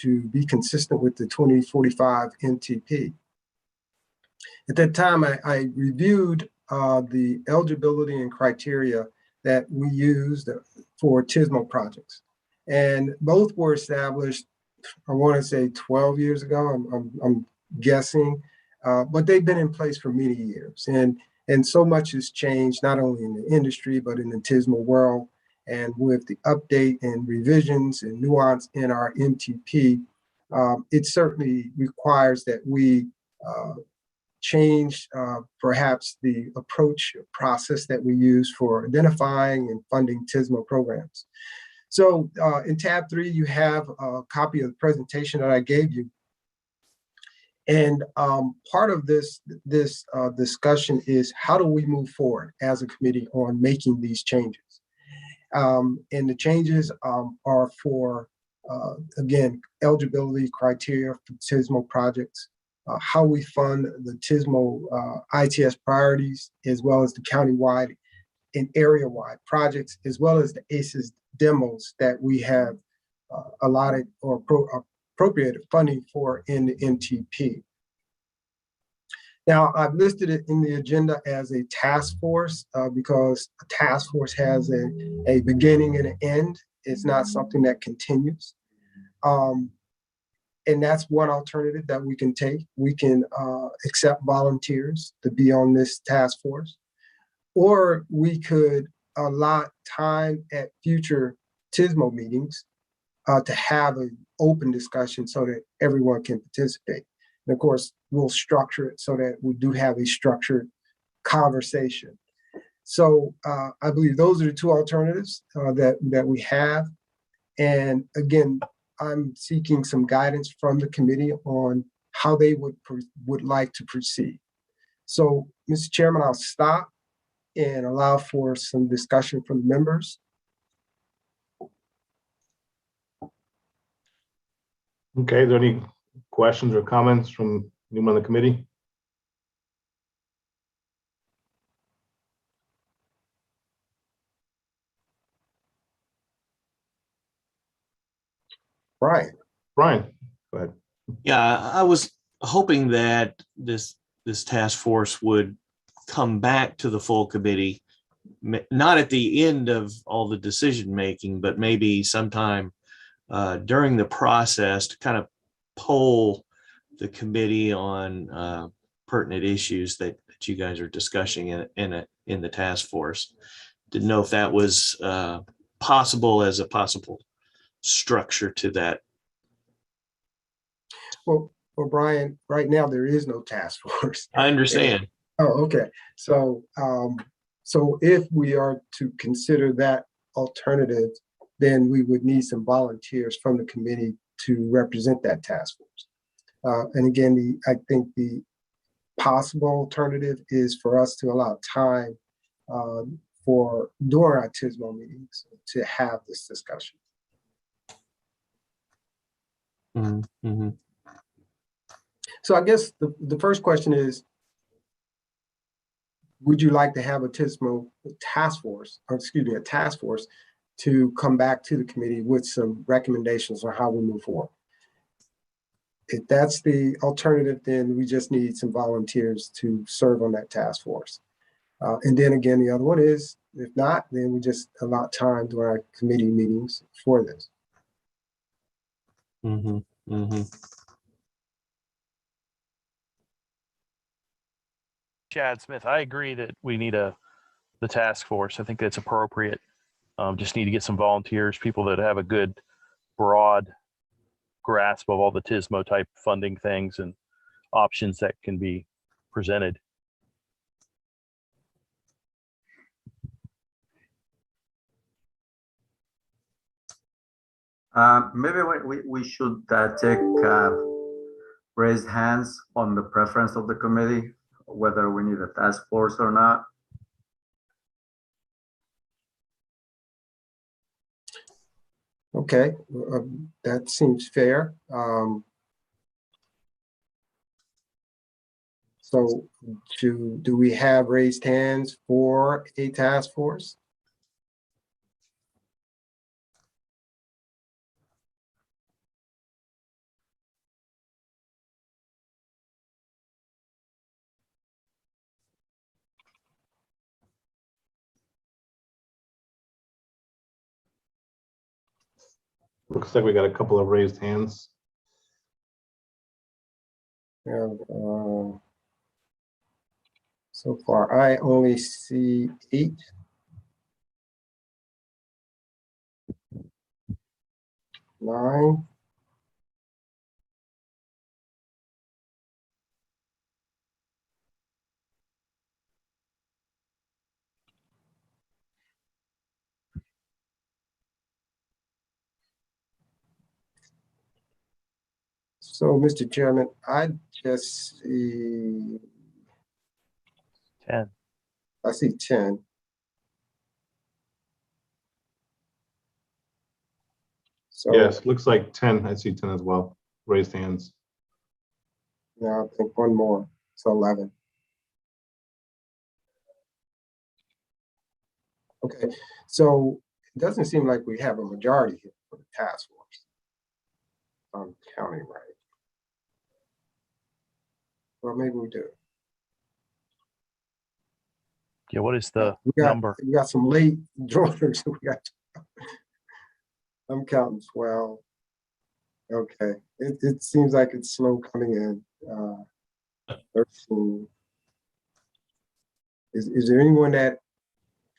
to be consistent with the 2045 MTP. At that time, I reviewed the eligibility and criteria that we used for Tismo projects. And both were established, I want to say 12 years ago, I'm guessing, but they've been in place for many years. And so much has changed, not only in the industry, but in the Tismo world. And with the update and revisions and nuance in our MTP, it certainly requires that we change perhaps the approach process that we use for identifying and funding Tismo programs. So in tab 3, you have a copy of the presentation that I gave you. And part of this discussion is how do we move forward as a committee on making these changes? And the changes are for, again, eligibility criteria for Tismo projects, how we fund the Tismo ITS priorities, as well as the countywide and area-wide projects, as well as the ACES demos that we have allotted or appropriated funding for in the MTP. Now, I've listed it in the agenda as a task force because a task force has a beginning and an end. It's not something that continues. And that's one alternative that we can take. We can accept volunteers to be on this task force, or we could allot time at future Tismo meetings to have an open discussion so that everyone can participate. And of course, we'll structure it so that we do have a structured conversation. So I believe those are the two alternatives that we have. And again, I'm seeking some guidance from the committee on how they would like to proceed. So, Mr. Chairman, I'll stop and allow for some discussion from the members. Okay, are there any questions or comments from anyone on the committee? Brian. Brian, go ahead. Yeah, I was hoping that this task force would come back to the full committee, not at the end of all the decision making, but maybe sometime during the process to kind of poll the committee on pertinent issues that you guys are discussing in the task force. Didn't know if that was possible as a possible structure to that. Well, Brian, right now there is no task force. I understand. Okay. So, so if we are to consider that alternative, then we would need some volunteers from the committee to represent that task force. And again, I think the possible alternative is for us to allow time for during our Tismo meetings to have this discussion. Mm-hmm. So I guess the first question is, would you like to have a Tismo task force, or excuse me, a task force to come back to the committee with some recommendations on how we move forward? If that's the alternative, then we just need some volunteers to serve on that task force. And then again, the other one is, if not, then we just allot time during our committee meetings for this. Mm-hmm. Mm-hmm. Chad Smith, I agree that we need the task force. I think that's appropriate. Just need to get some volunteers, people that have a good broad grasp of all the Tismo type funding things and options that can be presented. Maybe we should take raised hands on the preference of the committee, whether we need a task force or not. Okay, that seems fair. So do we have raised hands for a task force? Looks like we got a couple of raised hands. Yeah, so far, I only see 8. 9. So, Mr. Chairman, I just see 10. I see 10. So Yes, looks like 10. I see 10 as well. Raised hands. now I think one more. So 11. Okay, so it doesn't seem like we have a majority here for the task force. I'm counting right. Well, maybe we do. Yeah, what is the We got, number? We got some late joiners. I'm counting 12. Okay, it seems like it's slow coming in. 13. Is there anyone that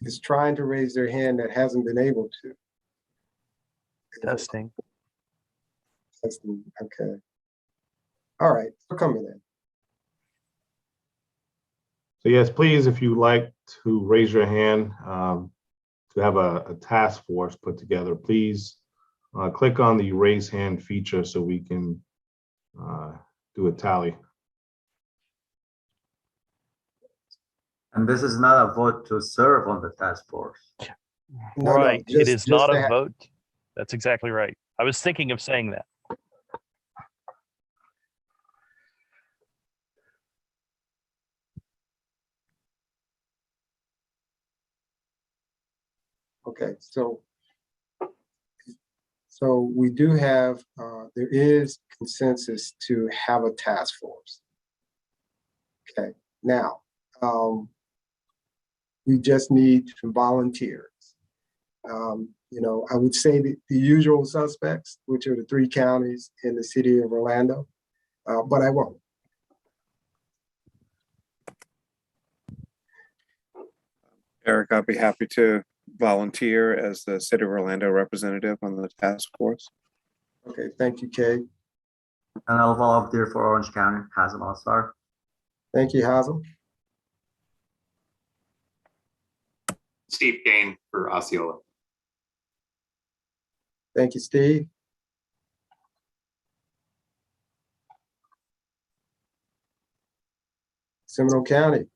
is trying to raise their hand that hasn't been able to? Testing. Testing, okay. All right, for coming in. So yes, please, if you'd like to raise your hand to have a task force put together, please click on the raise hand feature so we can do a tally. And this is not a vote to serve on the task force. No, Right. no, It is not to a have- vote. That's exactly right. I was thinking of saying that. Okay, so we do have, there is consensus to have a task force. Okay, now, we just need some volunteers. You know, I would say the usual suspects, which are the 3 counties in the city of Orlando, but I won't. Eric, I'd be happy to volunteer as the City of Orlando representative on the task force. Okay, thank you, Kay. And I'll volunteer for Orange County, Hazem All-Star. Thank you, Hazel. Steve Kane for Osceola. Thank you, Steve. Seminole County.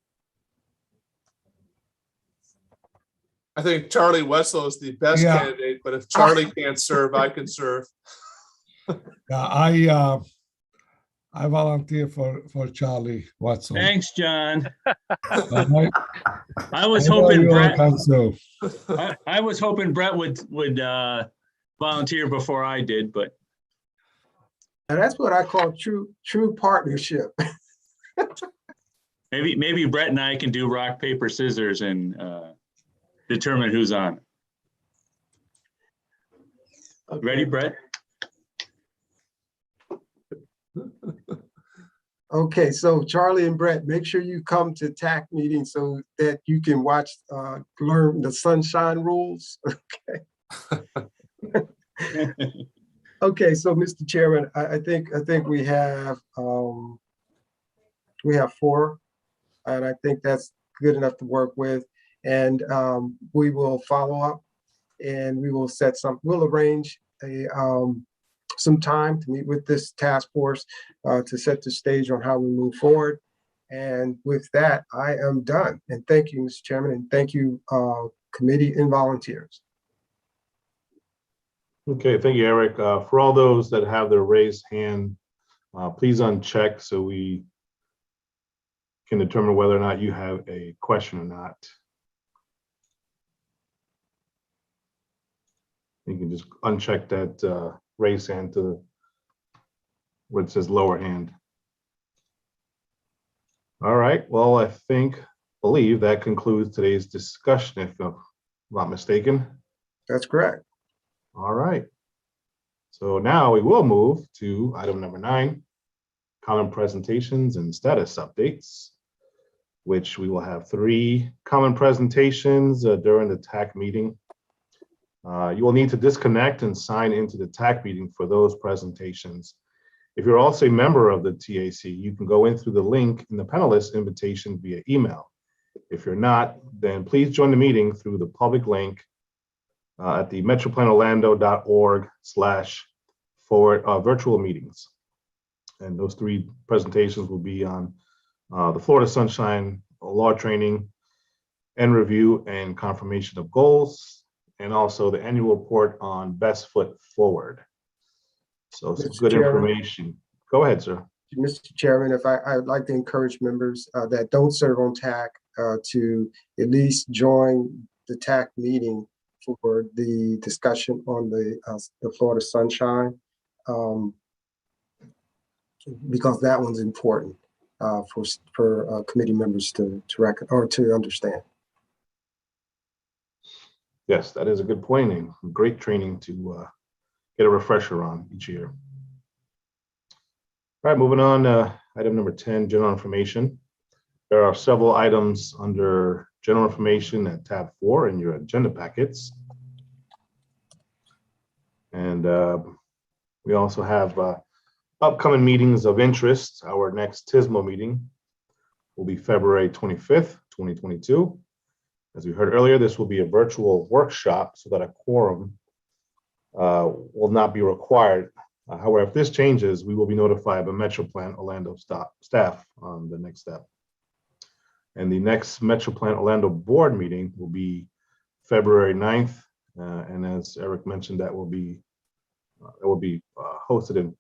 I think Charlie Wessel is the best candidate, but if Charlie can't serve, I can serve. Yeah, I volunteer for Charlie Watson. Thanks, John. I was hoping Brett. Brett. I was hoping Brett would volunteer before I did, but And that's what I call true partnership. maybe Brett and I can do rock, paper, scissors and determine who's on. Okay. Ready, Brett? Okay, so Charlie and Brett, make sure you come to TAC meeting so that you can watch, learn the sunshine rules. Okay. Okay, so Mr. Chairman, I think we have 4, and I think that's good enough to work with. And we will follow up, and we will we'll arrange some time to meet with this task force to set the stage on how we move forward. And with that, I am done. And thank you, Mr. Chairman, and thank you, committee and volunteers. Okay, thank you, Eric. For all those that have their raised hand, please uncheck so we can determine whether or not you have a question or not. You can just uncheck that raise hand to where it says lower hand. All right, well, I believe that concludes today's discussion, if I'm not mistaken. That's correct. All right. So now we will move to item number 9, common presentations and status updates, which we will have 3 common presentations during the TAC meeting. You will need to disconnect and sign into the TAC meeting for those presentations. If you're also a member of the TAC, you can go in through the link in the panelist invitation via email. If you're not, then please join the meeting through the public link at the metroplanorlando.org/virtual meetings. And those 3 presentations will be on the Florida Sunshine Law Training and Review and Confirmation of Goals, and also the annual report on Best Foot Forward. So some good information. Go ahead, sir. Mr. Chairman, if I'd like to encourage members that don't serve on TAC to at least join the TAC meeting for the discussion on the Florida Sunshine, because that one's important for committee members to record or to understand. Yes, that is a good point, and great training to get a refresher on each year. All right, moving on to item number 10, general information. There are several items under general information at tab 4 in your agenda packets. And we also have Upcoming meetings of interest. Our next TSMO meeting will be February 25th, 2022. As we heard earlier, this will be a virtual workshop so that a quorum will not be required. However, if this changes, we will be notified by MetroPlan Orlando staff on the next step. And the next MetroPlan Orlando board meeting will be February 9th. And as Eric mentioned, that will be hosted in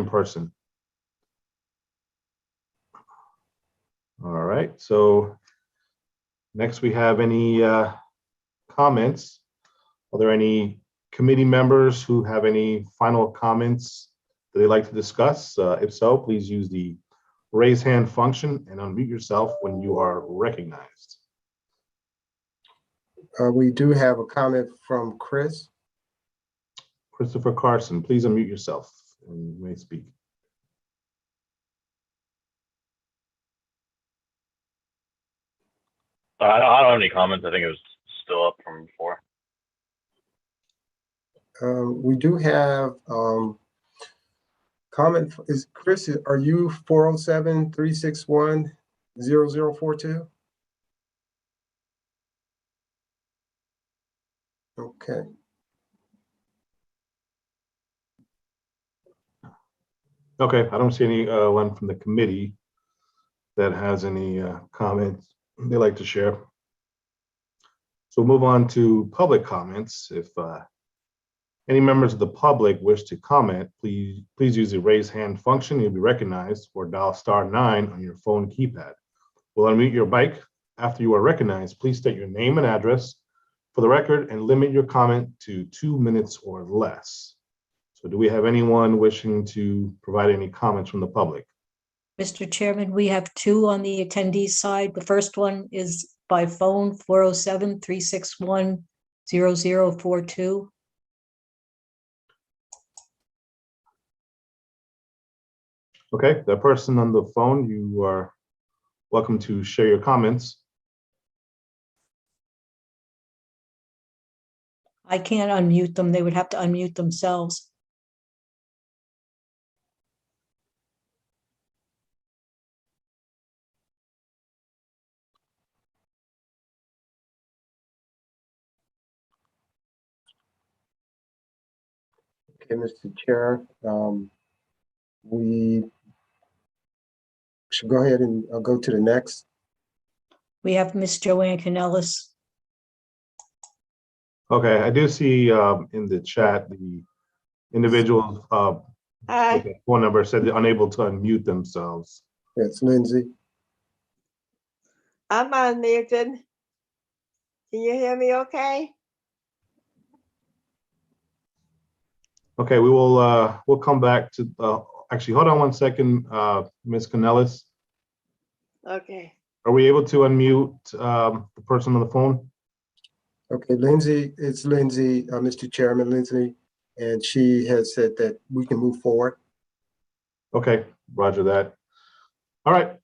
person. All right, so next we have any comments. Are there any committee members who have any final comments that they'd like to discuss? If so, please use the raise hand function and unmute yourself when you are recognized. We do have a comment from Chris. Christopher Carson, please unmute yourself and you may speak. I don't have any comments. I think it was still up from before. We do have comment. Is Chris, are you 407-361-0042? Okay. Okay, I don't see any one from the committee that has any comments they'd like to share. So we'll move on to public comments. If any members of the public wish to comment, please use the raise hand function. You'll be recognized, or dial *9 on your phone keypad. We'll unmute your mic. After you are recognized, please state your name and address for the record and limit your comment to 2 minutes or less. So do we have anyone wishing to provide any comments from the public? Mr. Chairman, we have two on the attendees side. The first one is by phone, 407-361-0042. Okay, that person on the phone, you are welcome to share your comments. I can't unmute them. They would have to unmute themselves. Okay, Mr. Chair, we should go ahead and go to the next. We have Miss Joanne Canellis. Okay, I do see in the chat the individual with the phone number said they're unable to unmute themselves. Yes, Lindsay. I'm unmuted. Can you hear me okay? Okay, we will we'll come back to actually hold on one second, Ms. Canellis. Okay. Are we able to unmute the person on the phone? Okay, Lindsay, it's Lindsay, Mr. Chairman, Lindsay, and she has said that we can move forward. Okay, roger that. All right,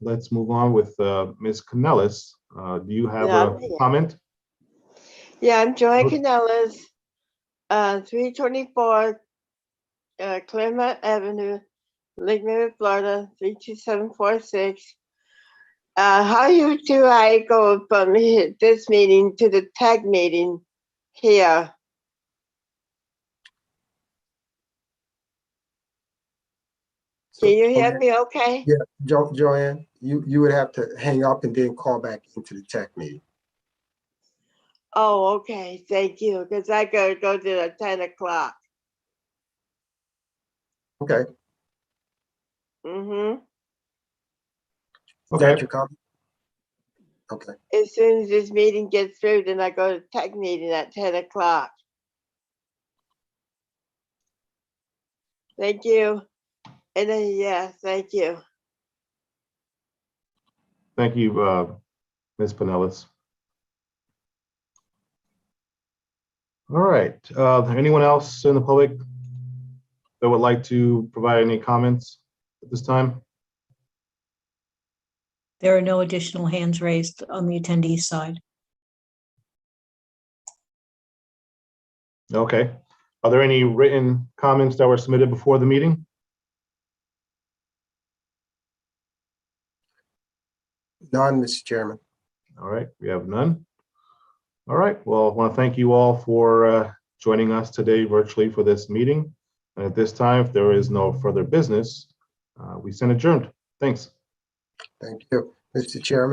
let's move on with Ms. Canellis. Do you have a comment? Yeah, I'm Joanne Canellis, 324 Claremont Avenue, Lake Mary, Florida, 32746. How do I go from this meeting to the tag meeting here? Can you hear me okay? Yeah, Joanne, you would have to hang up and then call back into the tech meeting. Oh, okay, thank you, because I gotta go to the 10 o'clock. Okay. Mm-hmm. Is that your comment? Okay. As soon as this meeting gets through, then I go to tech meeting at 10 o'clock. Thank you. And then, yeah, thank you. Thank you, Ms. Pinellas. All right, anyone else in the public that would like to provide any comments at this time? There are no additional hands raised on the attendees side. Okay. Are there any written comments that were submitted before the meeting? None, Mr. Chairman. All right, we have none. All right, well, I want to thank you all for joining us today virtually for this meeting. And at this time, if there is no further business, we stand adjourned. Thanks. Thank you, Mr. Chairman.